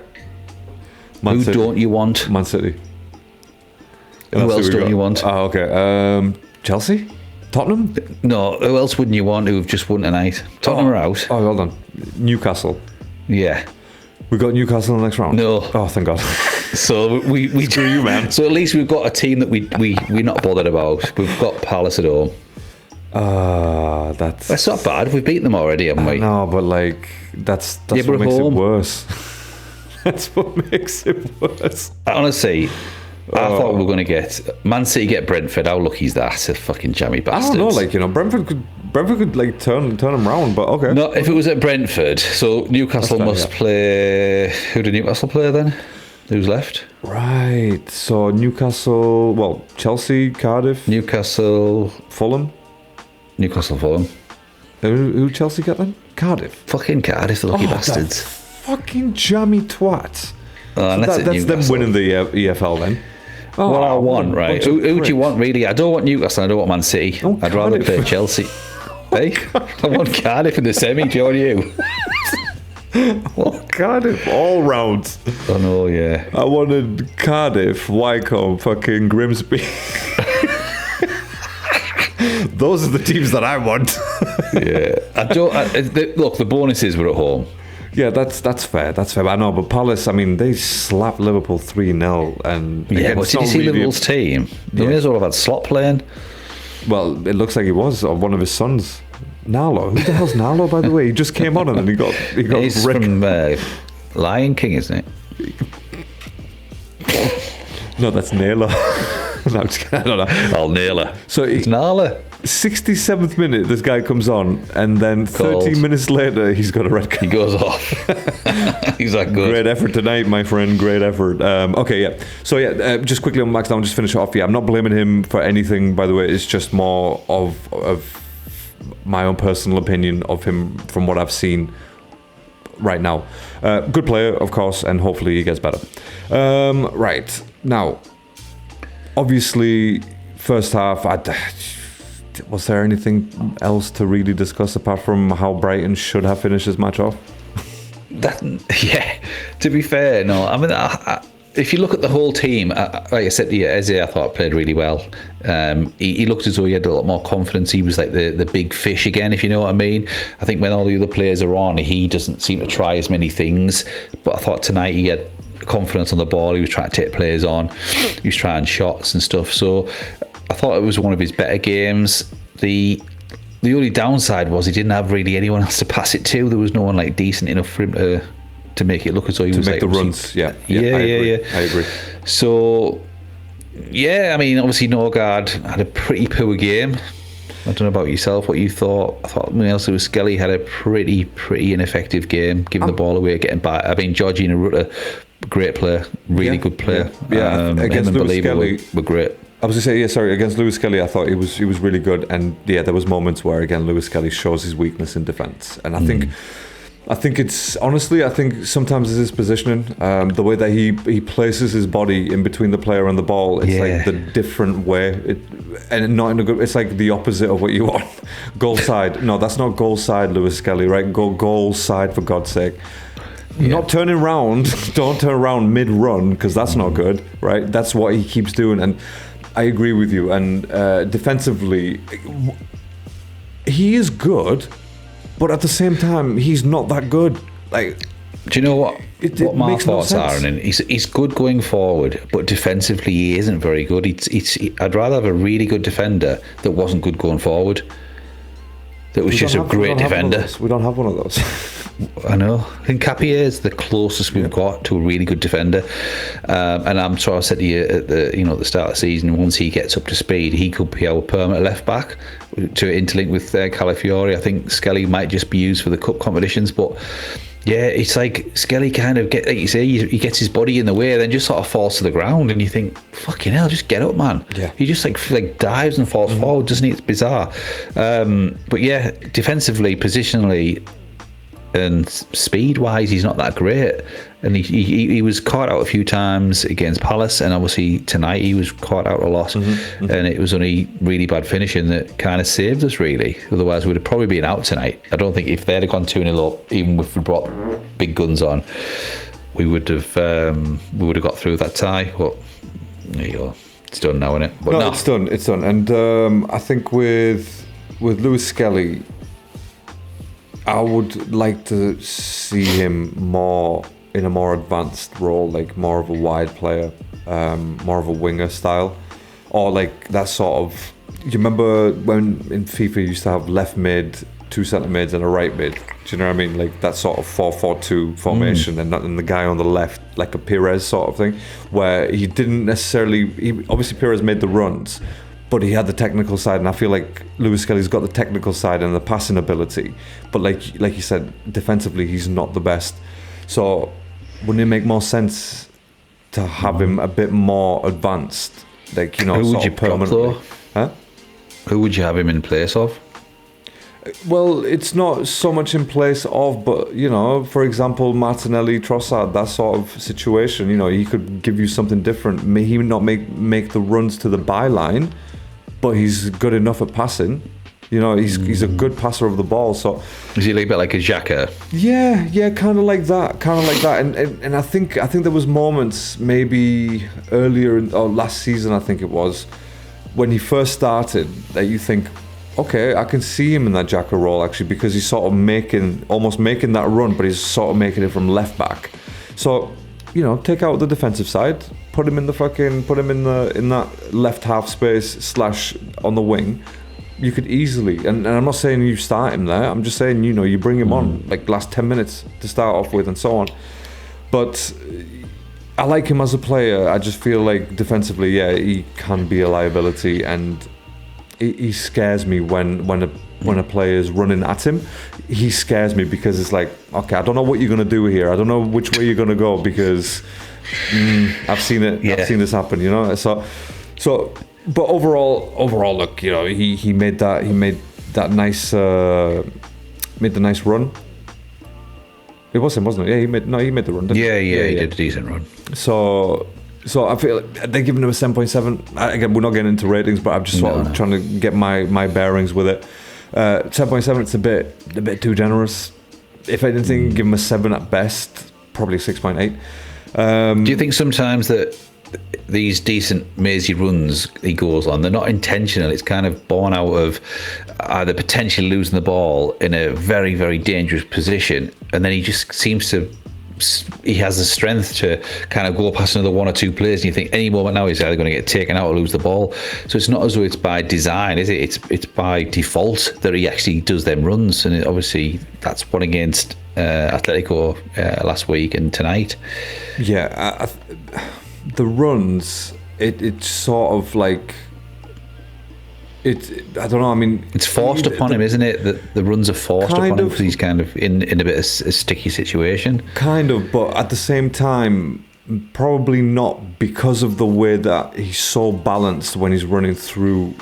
Who City. Don't you want? Man City. Who else don't you want? Oh, okay. Chelsea? Tottenham? No. Who else wouldn't you want who've just won tonight? Tottenham are out. Oh, hold on. Newcastle. Yeah. We got Newcastle in the next round. No. Oh, thank God. So we screw you, man. So at least we've got a team that we're not bothered about. We've got Palace at home. That's not bad. We've beaten them already, haven't we? No, but like that's what makes it worse. That's what makes it worse. Honestly, I thought we were going to get Man City get Brentford. How lucky is that? A fucking jammy bastards. I don't know, like, you know, Brentford could like turn them round, but okay. No, if it was at Brentford, so Newcastle must play. Who did Newcastle play then? Who's left? Right. So Newcastle, well, Chelsea, Cardiff, Newcastle, Fulham. Who Chelsea get then? Cardiff. Fucking Cardiff, the lucky bastards. Fucking jammy twats. So that's them winning the EFL then. What I want, right? Who do you want, really? I don't want Newcastle, I don't want Man City. I'd rather play Chelsea. Hey, I want Cardiff in the semi, John, you. Well, Cardiff all rounds. I know, yeah. I wanted Cardiff, Wycombe, fucking Grimsby. Those are the teams that I want. Yeah. Look, the bonuses were at home. Yeah, that's fair. That's fair. I know, but Palace, I mean, they slapped Liverpool 3-0. And yeah, again, but did you see Liverpool's team? They may as well have had Slot playing. Well, it looks like he was, or one of his sons. Nalo. Who the hell's Nalo, by the way? He just came on and then he got He's wrecked. from Lion King, isn't it? No, that's Naylor. No, I'm just kidding. I don't know. Oh, Naylor. So It's Nala. 67th minute, this guy comes on, and then 13 minutes later, he's got a red card. He goes off. He's that good. Great effort tonight, my friend. Great effort. Okay, yeah. So, yeah, just quickly on Max Down, just finish it off. Yeah, I'm not blaming him for anything, by the way. It's just more of my own personal opinion of him from what I've seen right now. Good player, of course, and hopefully he gets better. Right. Now, obviously, first half, was there anything else to really discuss apart from how Brighton should have finished this match off? Yeah, to be fair, no. I mean, if you look at the whole team, like I said to you, Eze, I thought played really well. He looked as though he had a lot more confidence. He was like the big fish again, if you know what I mean. I think when all the other players are on, he doesn't seem to try as many things. But I thought tonight he had confidence on the ball. He was trying to take players on. He was trying shots and stuff. So I thought it was one of his better games. The only downside was he didn't have really anyone else to pass it to. There was no one like decent enough for him to make it look as though he was make like, the runs. Yeah. I agree. So yeah, I mean, obviously Norgard had a pretty poor game. I don't know about yourself, what you thought. I thought Lewis Skelly had a pretty ineffective game, giving the ball away, getting back. I mean, Georgina Rutter, great player, really good player. Yeah. Against Lewis Skelly, were great. I was going to say, against Lewis Skelly, I thought he was really good. And yeah, there was moments where, again, Lewis Skelly shows his weakness in defence. And I think it's, honestly, I think sometimes it's his positioning, the way that he places his body in between the player and the ball. It's like the different way. And not in a good, it's like the opposite of what you want. Goal side. No, that's not goal side, Lewis Skelly, right? Goal side, for God's sake. Yeah. Not turning around. Don't turn around mid-run, because that's not good, right? That's what he keeps doing. And I agree with you. And defensively, he is good, but at the same time, he's not that good. Like, do you know what? What my thoughts are, and he's good going forward, but defensively he isn't very good. I'd rather have a really good defender that wasn't good going forward. That was just a great defender. We don't have one of those. I know. I think Capier is the closest we've got to a really good defender. And I'm sure I said to you at the start of the season, once he gets up to speed, he could be our permanent left back to interlink with Calafiori. I think Skelly might just be used for the cup competitions, but yeah, it's like Skelly kind of like you say, he gets his body in the way, then just sort of falls to the ground, and you think, fucking hell, just get up, man. Yeah. He just like dives and falls forward, doesn't he? It's bizarre. But yeah, defensively, positionally, and speed-wise, he's not that great. And he was caught out a few times against Palace, and obviously tonight he was caught out a lot. And it was only really bad finishing that kind of saved us, really. Otherwise, we'd have probably been out tonight. I don't think if they'd have gone 2-0 up, even if we brought big guns on, we would have got through that tie. But there you go. It's done now, isn't it? But no, it's done. And I think with Lewis Skelly, I would like to see him more in a more advanced role, like more of a wide player, more of a winger style, or like that sort of. You remember when in FIFA you used to have left mid, two centre mids, and a right mid? Do you know what I mean? Like that sort of 4-4-2 formation, and the guy on the left, like a Pires sort of thing, where he didn't necessarily. Obviously, Pires made the runs, but he had the technical side, and I feel like Lewis Skelly's got the technical side and the passing ability, but like you said, defensively he's not the best. So wouldn't it make more sense to have him a bit more advanced, like who would you pick though? Huh? Who would you have him in place of? Well, it's not so much in place of, but for example, Martinelli, Trossard, that sort of situation. He could give you something different. May he not make the runs to the byline, but he's good enough at passing. You know, he's a good passer of the ball. So is he a little bit like a Xhaka? Yeah, kind of like that, And I think there was moments maybe earlier or last season, I think it was, when he first started, that you think, okay, I can see him in that Xhaka role actually, because he's sort of almost making that run, but he's sort of making it from left back. So, you know, take out the defensive side, put him in that left half space / on the wing. You could easily, and I'm not saying you start him there, I'm just saying, you know, you bring him on like last 10 minutes to start off with and so on. But I like him as a player. I just feel like defensively, yeah, he can be a liability, and he scares me when a player is running at him. He scares me because it's like, okay, I don't know what you're going to do here. I don't know which way you're going to go, because I've seen it. Yeah. I've seen this happen, you know. So, but overall, look, you know, he made that nice run. It was him, wasn't it? Yeah, he made the run. Didn't he? He did a decent run. So I feel like they're giving him a 7.7. Again, we're not getting into ratings, but I'm just sort of trying to get my bearings with it. 7.7, it's a bit too generous. If anything, give him a 7 at best, probably 6.8. Do you think sometimes that these decent mazy runs he goes on, they're not intentional? It's kind of born out of either potentially losing the ball in a very, very dangerous position, and then he just seems to, he has the strength to kind of go past another one or two players, and you think any moment now he's either going to get taken out or lose the ball. So it's not as though it's by design, is it? It's by default that he actually does them runs, and obviously that's one against Atletico last week and tonight. Yeah, the runs, it's sort of like, I don't know, I mean, it's forced upon him, isn't it? That the runs are forced upon him because he's kind of in a bit of a sticky situation. Kind of, but at the same time, probably not, because of the way that he's so balanced when he's running through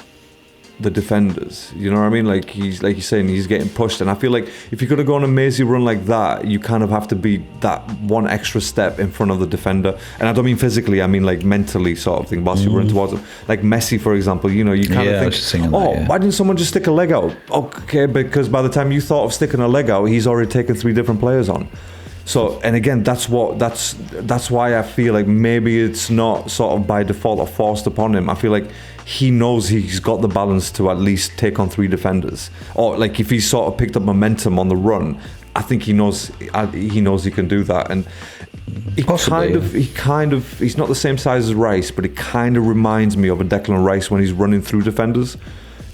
the defenders. You know what I mean? Like he's saying, he's getting pushed, and I feel like if you're going to go on a mazy run like that, you kind of have to be that one extra step in front of the defender. And I don't mean physically, I mean like mentally, sort of thing, whilst you run towards them. Like Messi, for example, you know, you kind of think, why didn't someone just stick a leg out? Okay, because by the time you thought of sticking a leg out, he's already taken 3 different players on. So, and again, that's why I feel like maybe it's not sort of by default or forced upon him. I feel like he knows he's got the balance to at least take on 3 defenders. Or like if he's sort of picked up momentum on the run, I think he knows he can do that. And he's not the same size as Rice, but it kind of reminds me of a Declan Rice when he's running through defenders. Do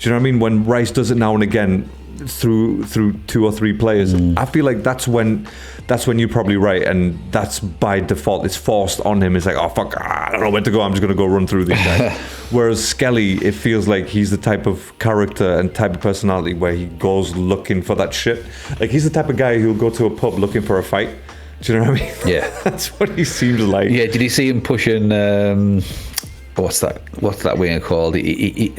you know what I mean? When Rice does it now and again through 2 or 3 players, I feel like that's when you're probably right, and that's by default, it's forced on him. It's like, oh fuck, I don't know where to go, I'm just going to go run through these guys. Whereas Skelly, it feels like he's the type of character and type of personality where he goes looking for that shit. Like he's the type of guy who'll go to a pub looking for a fight. Do you know what I mean? Yeah. That's what he seems like. Yeah, did you see him pushing what's that winger called? He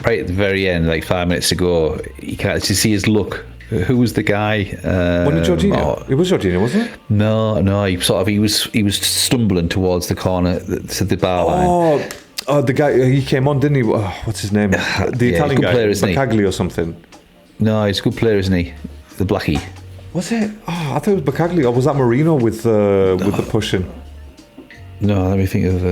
right at the very end, like 5 minutes to go, you can't see his look. Who was the guy? When did Jorginho? It was Jorginho, wasn't it? No. He was stumbling towards the corner to the bar line. Oh, the guy, he came on, didn't he? Oh, what's his name? The Italian guy, Bacagli or something. No, he's a good player, isn't he? The Blackie. Was it? Oh, I thought it was Bacagli, or was that Marino with the pushing? No, let me think of.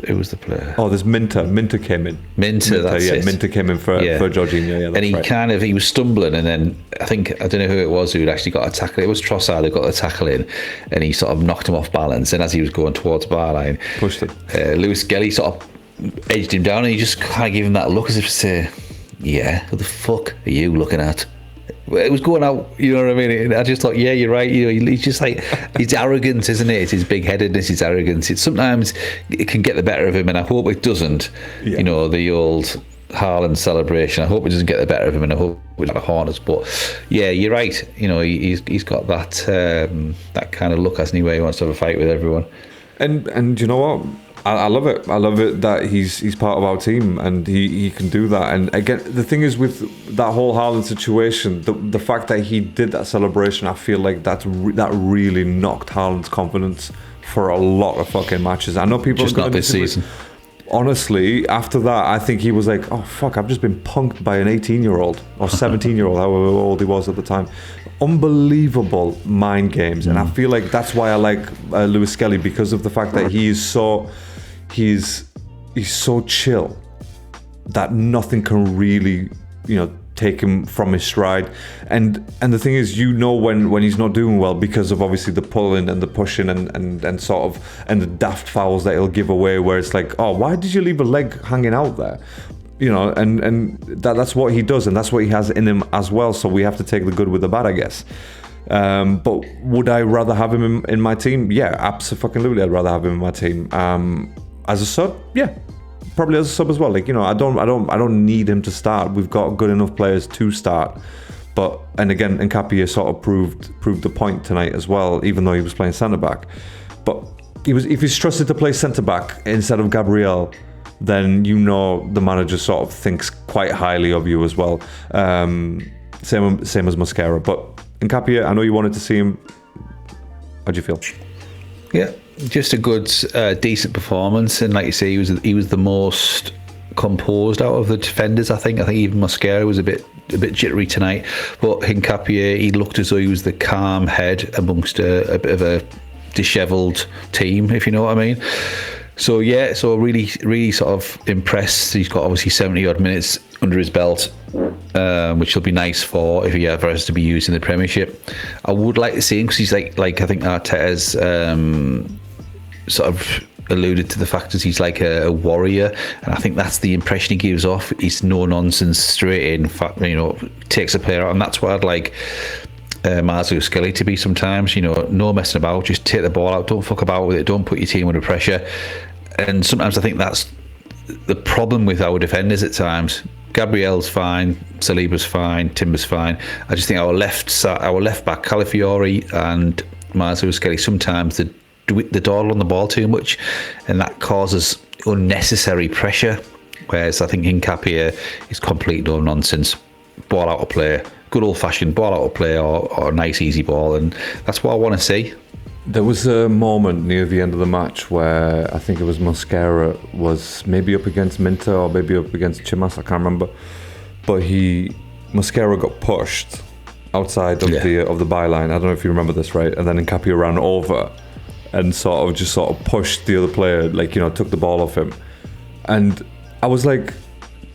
It was the player. Oh, there's Minter. Minter came in. Minter, that's it. Minter came in for Jorginho. Yeah, that's and he was stumbling, and then I don't know who it was who had actually got a tackle. It was Trossard who got the tackle in, and he sort of knocked him off balance. And as he was going towards Barline, pushed him. Lewis Gelly sort of edged him down, and he just kind of gave him that look as if to say, "Yeah, what the fuck are you looking at?" It was going out, you know what I mean? And I just thought, yeah, you're right. You know, he's just like, it's arrogance, isn't it? It's his big-headedness, his arrogance. Sometimes it can get the better of him, and I hope it doesn't. Yeah. You know, the old Haaland celebration. I hope it doesn't get the better of him, and I hope it's not a harness. But yeah, you're right. You know, he's got that that kind of look, hasn't he, where he wants to have a fight with everyone. And you know what? I love it. I love it that he's part of our team, and he can do that. And again, the thing is with that whole Haaland situation, the fact that he did that celebration, I feel like that really knocked Haaland's confidence for a lot of fucking matches. I know people just not this season. honestly, after that, I think he was like, oh, fuck, I've just been punked by an 18-year-old or 17-year-old, however old he was at the time. Unbelievable mind games. And I feel like that's why I like Lewis Skelly, because of the fact that he's so chill that nothing can really, take him from his stride. And the thing is, when he's not doing well, because of obviously the pulling and the pushing and sort of and the daft fouls that he'll give away, where it's like, oh, why did you leave a leg hanging out there? And that's what he does, and that's what he has in him as well. So we have to take the good with the bad, I guess. But would I rather have him in my team? Yeah, absolutely. I'd rather have him in my team. As a sub, yeah. Probably as a sub as well. Like, I don't need him to start. We've got good enough players to start. And again, Nkapie sort of proved the point tonight as well, even though he was playing centre back. But if he's trusted to play centre back instead of Gabriel, then the manager sort of thinks quite highly of you as well. Same as Mosquera. But Nkapie, I know you wanted to see him. How do you feel? Yeah, just a good, decent performance, and like you say, he was the most composed out of the defenders. I think even Mosquera was a bit jittery tonight, but Nkapie, he looked as though he was the calm head amongst a bit of a dishevelled team, if you know what I mean. So yeah, really, really sort of impressed. He's got obviously 70 odd minutes under his belt, which will be nice if he ever has to be used in the Premiership. I would like to see him, because he's like I think Arteta's sort of alluded to the fact that he's like a warrior, and I think that's the impression he gives off. He's no nonsense, straight in, takes a player out, and that's what I'd like Marzo Skelly to be sometimes. No messing about, just take the ball out, don't fuck about with it, don't put your team under pressure. And sometimes I think that's the problem with our defenders at times. Gabriel's fine, Saliba's fine, Timber's fine. I just think our left back, Calafiori and Marzo Skelly, sometimes they dawdle on the ball too much, and that causes unnecessary pressure. Whereas I think Nkapie is complete no nonsense, ball out of play, good old fashioned ball out of play, or a nice easy ball, and that's what I want to see. There was a moment near the end of the match where I think it was Mosquera was maybe up against Minter or maybe up against Chimas, I can't remember. But Mosquera got pushed outside of the byline. I don't know if you remember this, right? And then Nkapie ran over and sort of pushed the other player, took the ball off him. And I was like,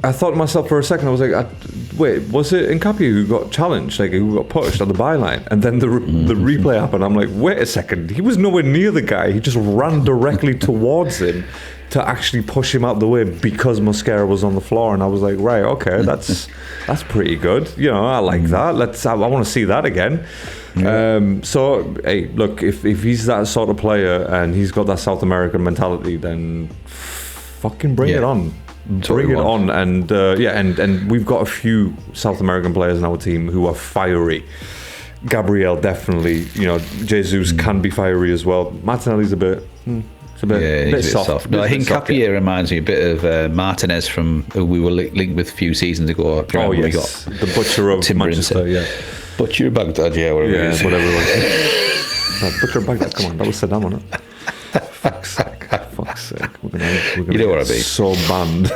I thought to myself for a second, I was like, wait, was it Nkapie who got challenged, who got pushed on the byline? And then the replay happened. I'm like, wait a second, he was nowhere near the guy. He just ran directly towards him to actually push him out the way because Mosquera was on the floor. And I was like, right, okay, that's pretty good. I like that. I want to see that again. So, hey, look, if he's that sort of player and he's got that South American mentality, then fucking bring it on. Bring it on. And we've got a few South American players in our team who are fiery. Gabriel definitely, Jesus can be fiery as well. Martinelli's a bit soft. No, I think Nkapie reminds me a bit of Martinez from who we were linked with a few seasons ago. Oh yes, we got the butcher of Timber Manchester, Butcher of Baghdad, whatever it is. Whatever it was. Butcher of Baghdad, come on, that was Saddam on it. Fuck's sake. We're gonna you know what I mean. So banned.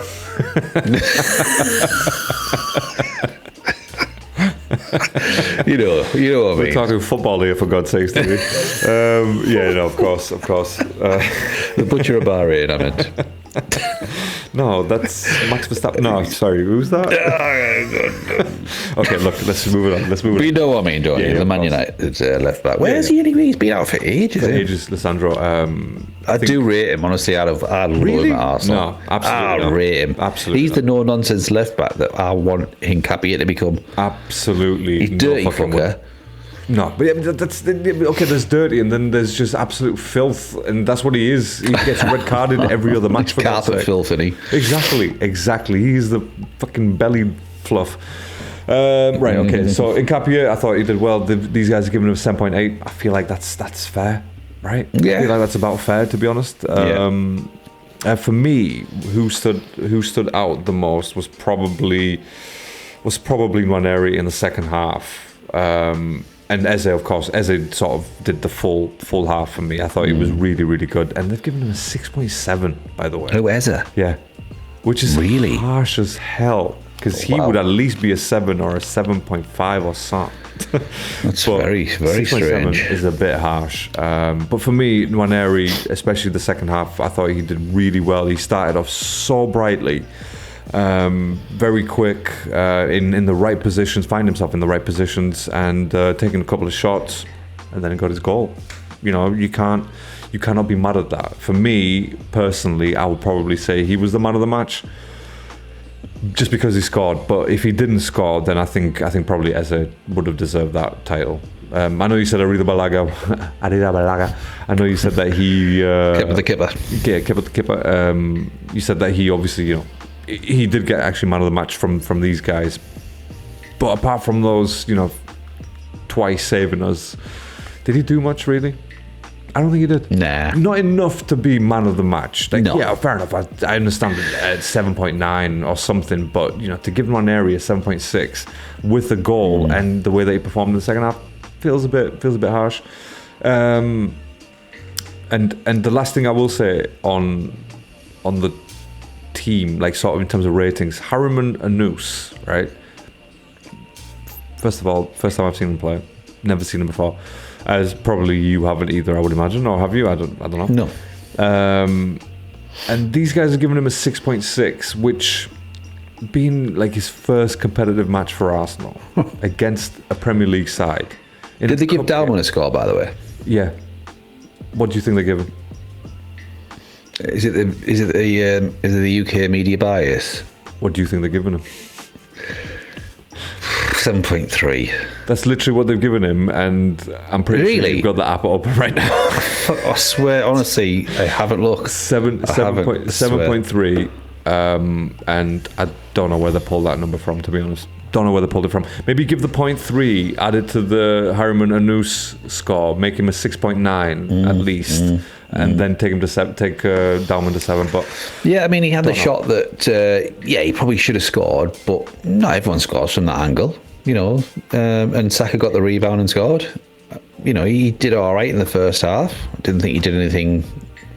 you know what I mean. We're talking football here, for God's sakes, Stevie. Of course. The Butcher of Bahrain, I meant. No, that's Max Verstappen. No, sorry, who's that? Okay, look, let's move it on. But you know what I mean, don't you? The Man United left back. Where's he anyway? He's been out for ages. Lissandro. I do rate him, honestly. I love him at Arsenal. No, absolutely. I rate him. Absolutely. He's the no-nonsense left back that I want Nkapie to become. Absolutely. He's dirty fucker. No, but that's okay. There's dirty, and then there's just absolute filth, and that's what he is. He gets red carded every other match. For carpet filth, isn't he? Exactly. He's the fucking belly fluff. Right. Okay. So Nkapie, I thought he did well. These guys are giving him a 7.8. I feel like that's fair, right? Yeah. I feel like that's about fair, to be honest. For me, who stood out the most was probably Nwaneri in the second half. And Eze, of course, Eze sort of did the full half for me. I thought he was really, really good. And they've given him a 6.7, by the way. Oh, Eze? Yeah. Which is really harsh as hell. Because he would at least be a 7 or a 7.5 or something. That's very, very strange. Is a bit harsh. But for me, Nwaneri, especially the second half, I thought he did really well. He started off so brightly. Very quick, in the right positions, find himself in the right positions, and taking a couple of shots, and then he got his goal. You know, you cannot be mad at that. For me personally, I would probably say he was the man of the match, just because he scored. But if he didn't score, then I think probably Eze would have deserved that title. I know you said Arida Balaga. I know you said that he kept the kipper. Yeah, kept the kipper. You said that he obviously, you know, he did get actually man of the match from these guys. But apart from those, you know, twice saving us, did he do much really? I don't think he did. Nah. Not enough to be man of the match. Like, no. Yeah, fair enough. I understand at 7.9 or something, but, you know, to give him an area 7.6 with the goal and the way that he performed in the second half feels a bit harsh. And the last thing I will say on the team, like sort of in terms of ratings, Harriman Anus, right? First of all, first time I've seen him play. Never seen him before. As probably you haven't either, I would imagine, or have you? I don't know. No. And these guys are giving him a 6.6, which, being like his first competitive match for Arsenal against a Premier League side. Did they give Dalman a score, by the way? Yeah. What do you think they give him? Is it the UK media bias? What do you think they're giving him? 7.3. That's literally what they've given him, and I'm pretty sure you've got the app open right now. I swear, honestly, I haven't looked. 7.3, and I don't know where they pulled that number from, to be honest. Don't know where they pulled it from. Maybe give the 0.3 added to the Harriman Anus score, make him a 6.9 at least, and then take him to Dalman to 7. But yeah, I mean, he had the shot that he probably should have scored, but not everyone scores from that angle, you know. And Saka got the rebound and scored. You know, he did all right in the first half. I didn't think he did anything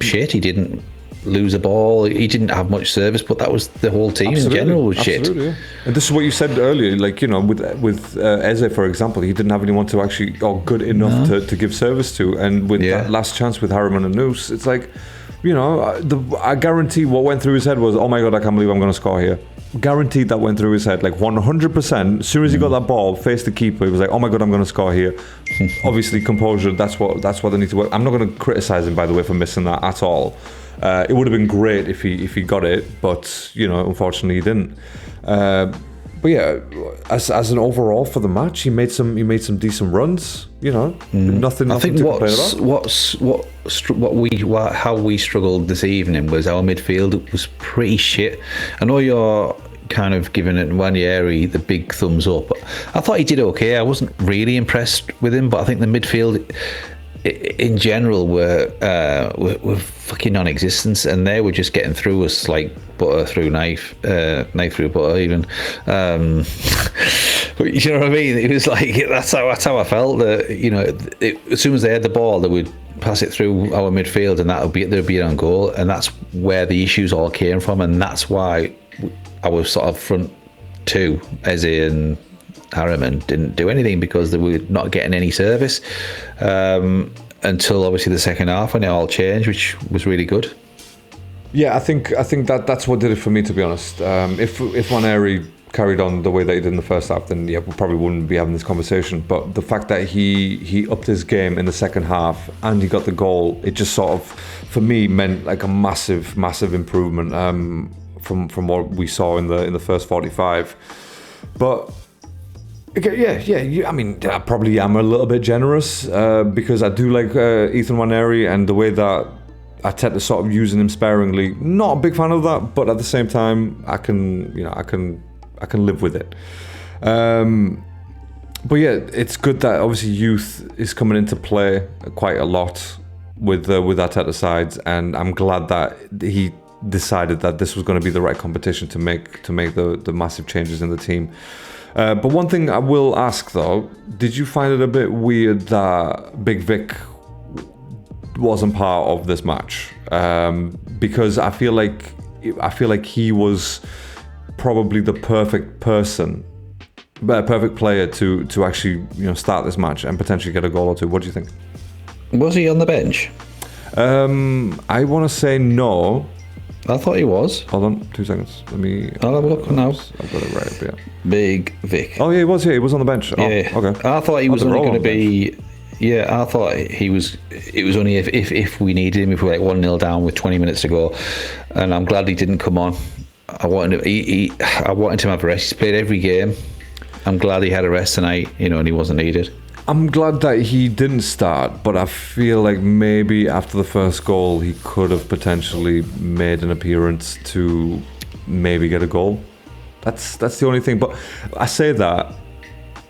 shit. He didn't lose a ball. He didn't have much service, but that was the whole team in general was shit. Yeah. And this is what you said earlier, like, you know, with Eze, for example, he didn't have anyone to actually, or good enough to give service to. And with that last chance with Harriman and Noose, it's like, you know, I guarantee what went through his head was, oh my God, I can't believe I'm going to score here. Guaranteed that went through his head, like 100%. As soon as he got that ball, faced the keeper, he was like, oh my God, I'm going to score here. Obviously, composure, that's what they need to work. I'm not going to criticize him, by the way, for missing that at all. It would have been great if he got it, but, you know, unfortunately he didn't. But yeah, as an overall for the match, he made some decent runs. You know, nothing. I think to complain about. How we struggled this evening was our midfield was pretty shit. I know you're kind of giving it Nwaneri the big thumbs up. I thought he did okay. I wasn't really impressed with him, but I think the midfield in general were fucking non-existent, and they were just getting through us like butter through knife through butter even. But you know what I mean? It was like that's how I felt. That, you know, as soon as they had the ball, they would pass it through our midfield, and there'd be an own goal, and that's where the issues all came from, and that's why our sort of front two, Eze and Harriman, didn't do anything, because they were not getting any service until obviously the second half, when it all changed, which was really good. Yeah, I think that's what did it for me, to be honest. If Nwaneri carried on the way that he did in the first half, then yeah, we probably wouldn't be having this conversation. But the fact that he upped his game in the second half and he got the goal, it just sort of, for me, meant like a massive improvement from what we saw in the first 45. But yeah. I mean, I probably am a little bit generous because I do like Ethan Nwaneri and the way that Arteta sort of using him sparingly. Not a big fan of that, but at the same time, I can live with it. But yeah, it's good that obviously youth is coming into play quite a lot with Arteta sides, and I'm glad that he decided that this was going to be the right competition to make the massive changes in the team. But one thing I will ask though, did you find it a bit weird that Big Vic wasn't part of this match? Because I feel like he was probably the perfect player to actually start this match and potentially get a goal or two. What do you think? Was he on the bench? I want to say no. I thought he was. Hold on, 2 seconds. I'll have a look now. I've got it right up here. Big Vic. Oh yeah, he was. Yeah, he was on the bench. Oh, Yeah. okay. I thought he was only going to be. Yeah, I thought he was. It was only if we needed him, if we were like 1-0 down with 20 minutes to go, and I'm glad he didn't come on. I wanted him. I wanted him to have a rest. He's played every game. I'm glad he had a rest tonight. And he wasn't needed. I'm glad that he didn't start, but I feel like maybe after the first goal, he could have potentially made an appearance to maybe get a goal. That's the only thing. But I say that,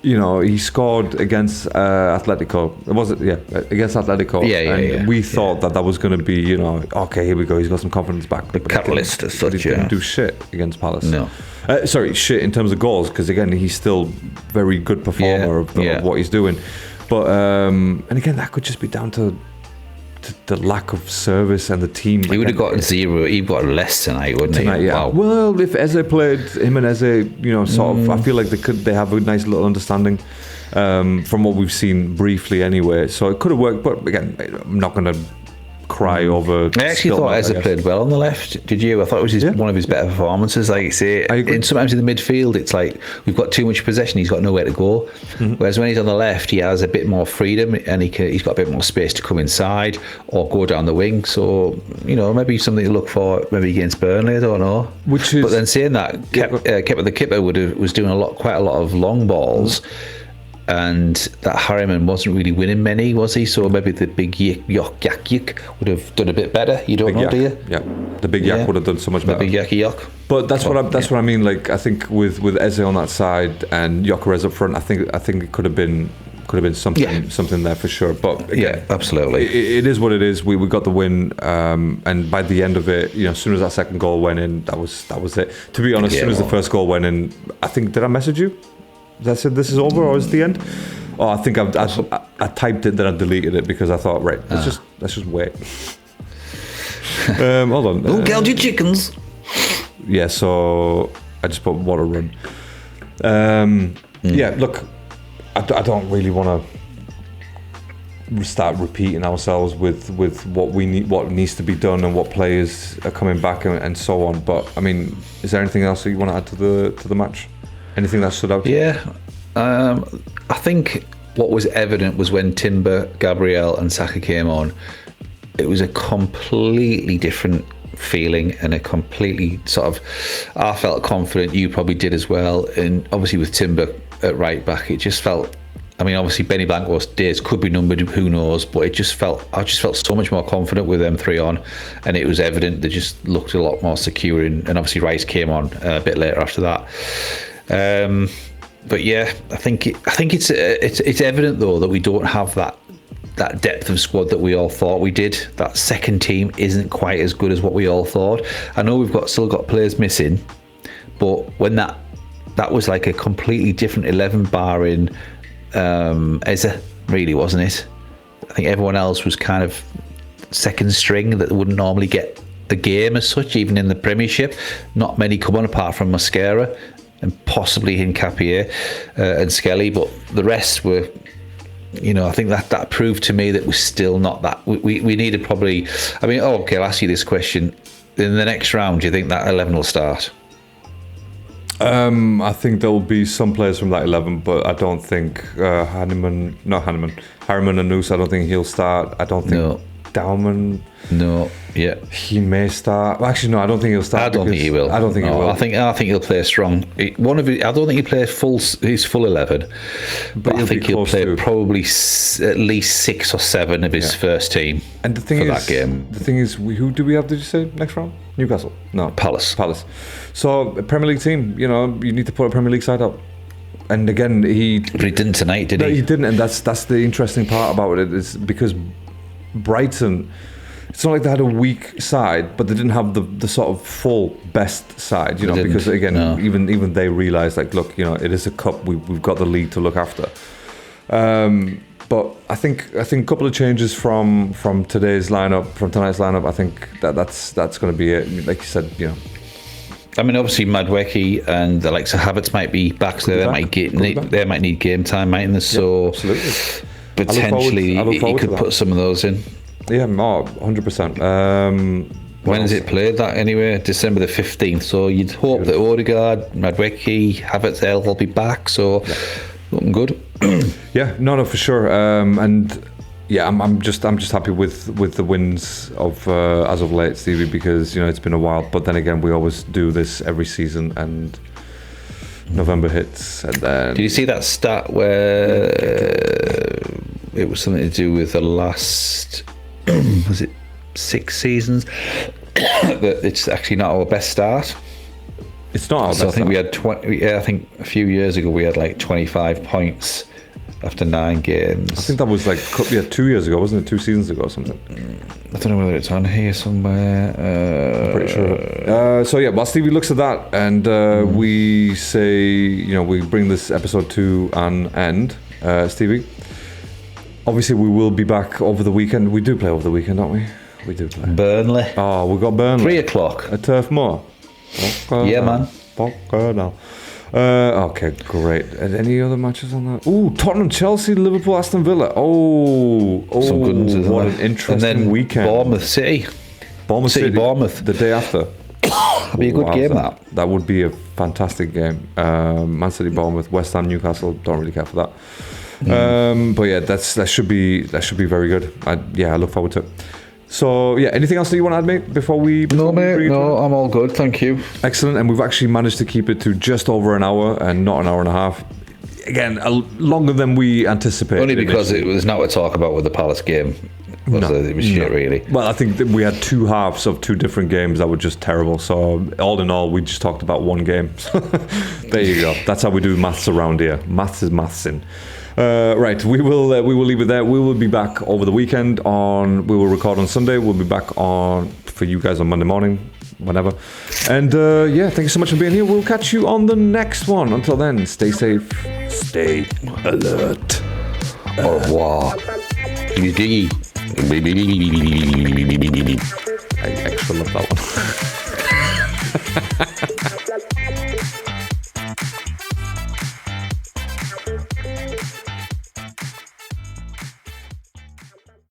he scored against Atletico. Was it? Yeah, against Atletico. Yeah. We thought that was going to be, okay, here we go. He's got some confidence back. The catalyst as such. He didn't do shit against Palace. No. Sorry, shit in terms of goals, because again, he's still very good performer of what he's doing. But and again, that could just be down to the lack of service and the team. He would have gotten 0. He got less tonight, wouldn't he? Yeah. Wow. Well, if Eze played, him and Eze, sort of, I feel like they have a nice little understanding from what we've seen briefly anyway. So it could have worked, but again, I'm not going to cry over. I actually thought Eze played well on the left. Did you? I thought it was one of his better performances. Like I say, and sometimes in the midfield, it's like we've got too much possession. He's got nowhere to go. Mm-hmm. Whereas when he's on the left, he has a bit more freedom and he's got a bit more space to come inside or go down the wing. So maybe something to look for. Maybe against Burnley, I don't know. But then saying that, Kepa the Kipper was doing quite a lot of long balls. Mm-hmm. And that Harriman wasn't really winning many, was he? So maybe the big yak would have done a bit better. You don't know, do you? Yeah, the big yak would have done so much better. The big yak. But that's what I mean. Like I think with Eze on that side and Gyökeres up front, I think it could have been something there for sure. But again, absolutely, it is what it is. We got the win, and by the end of it, as soon as that second goal went in, that was it. To be honest, as soon as the first goal went in, I think did I message you? I said this is over or is it the end? Oh, I think I typed it, then I deleted it because I thought, right, let's just wait. Hold on. Don't count your chickens. Yeah, so I just put what a run. Yeah, look, I don't really want to start repeating ourselves with what we need, what needs to be done, and what players are coming back and so on. But I mean, is there anything else that you want to add to the match? Anything that stood out? Yeah, I think what was evident was when Timber, Gabriel and Saka came on, it was a completely different feeling and a completely sort of, I felt confident, you probably did as well, and obviously with Timber at right back, it just felt, I mean obviously Benny Blanco's days could be numbered, who knows, but I just felt so much more confident with them three on, and it was evident they just looked a lot more secure, and obviously Rice came on a bit later after that. But yeah, I think it's evident though that we don't have that depth of squad that we all thought we did. That second team isn't quite as good as what we all thought. I know we've still got players missing, but when that was like a completely different 11 barring Eze, really, wasn't it? I think everyone else was kind of second string that wouldn't normally get the game as such, even in the Premiership. Not many come on apart from Mascara and possibly Hincapié and Skelly, but the rest were, I think that proved to me that we're still not that. We needed probably, I'll ask you this question. In the next round, do you think that 11 will start? I think there will be some players from that 11, but I don't think Harriman and Noose, I don't think he'll start. I don't think Dauman. No, yeah. He may start. Well, actually, no, I don't think he'll start. I don't think he will. I don't think he will. I think he'll play strong. I don't think he plays his full 11, but I think he'll play probably at least 6 or 7 of his first team. And the thing for is, that game. The thing is, who do we have? Did you say next round? Newcastle? No, Palace. So a Premier League team, you need to put a Premier League side up. And again, but he didn't tonight, did he? No, he didn't, and that's the interesting part about it, is because Brighton, it's not like they had a weak side, but they didn't have the sort of full best side, you know, because again, even they realised, like, look, you know, it is a cup. We've got the league to look after. But I think a couple of changes from tonight's lineup. I think that's going to be it. Like you said, you know. I mean, obviously, Madwecki and the likes of Havertz might be back, so they might need game time, mightn't they? So absolutely. Potentially, he could put some of those in. Yeah, 100%. When is it played? That anyway, December the 15th. So you'd hope that Odegaard, Madwecki, Havertz, they'll all be back. So looking good. Yeah, no, for sure. And yeah, I'm just happy with the wins of as of late, Stevie, because you know it's been a while. But then again, we always do this every season, and November hits, and then. Did you see that stat where it was something to do with the last? Was it 6 seasons? That it's actually not our best start. It's not our best. So I think start. we had 20. Yeah, I think a few years ago we had like 25 points. After 9 games. I think that was like 2 years ago, wasn't it? 2 seasons ago or something. I don't know whether it's on here somewhere. I'm pretty sure. So yeah, while Stevie looks at that and we say, you know, we bring this episode to an end, Stevie, obviously we will be back over the weekend. We do play over the weekend, don't we? We do play. Burnley. Oh, we've got Burnley. 3 o'clock. At Turf Moor. Yeah, man. Okay, great. And any other matches on that? Ooh, Tottenham, Chelsea, Liverpool, Aston Villa. Some good ones. What an interesting weekend. Bournemouth City. Bournemouth. The day after. That'd be a good game, that would be a fantastic game. Man City, Bournemouth, West Ham, Newcastle. Don't really care for that. But yeah, that should be very good. I look forward to it. So yeah, anything else that you want to add, mate, before we? No, mate. No, I'm all good. Thank you. Excellent, and we've actually managed to keep it to just over an hour and not an hour and a half. Again, longer than we anticipated. Only because it was not to talk about with the Palace game. It was shit, really. Well, I think that we had 2 halves of 2 different games that were just terrible. So all in all, we just talked about 1 game. There you go. That's how we do maths around here. Maths is mathsing. Right, we will leave it there. We will be back over the weekend. We will record on Sunday. We'll be back for you guys on Monday morning, whenever. And thank you so much for being here. We'll catch you on the next one. Until then, stay safe, stay alert. Au revoir. I extra love that one.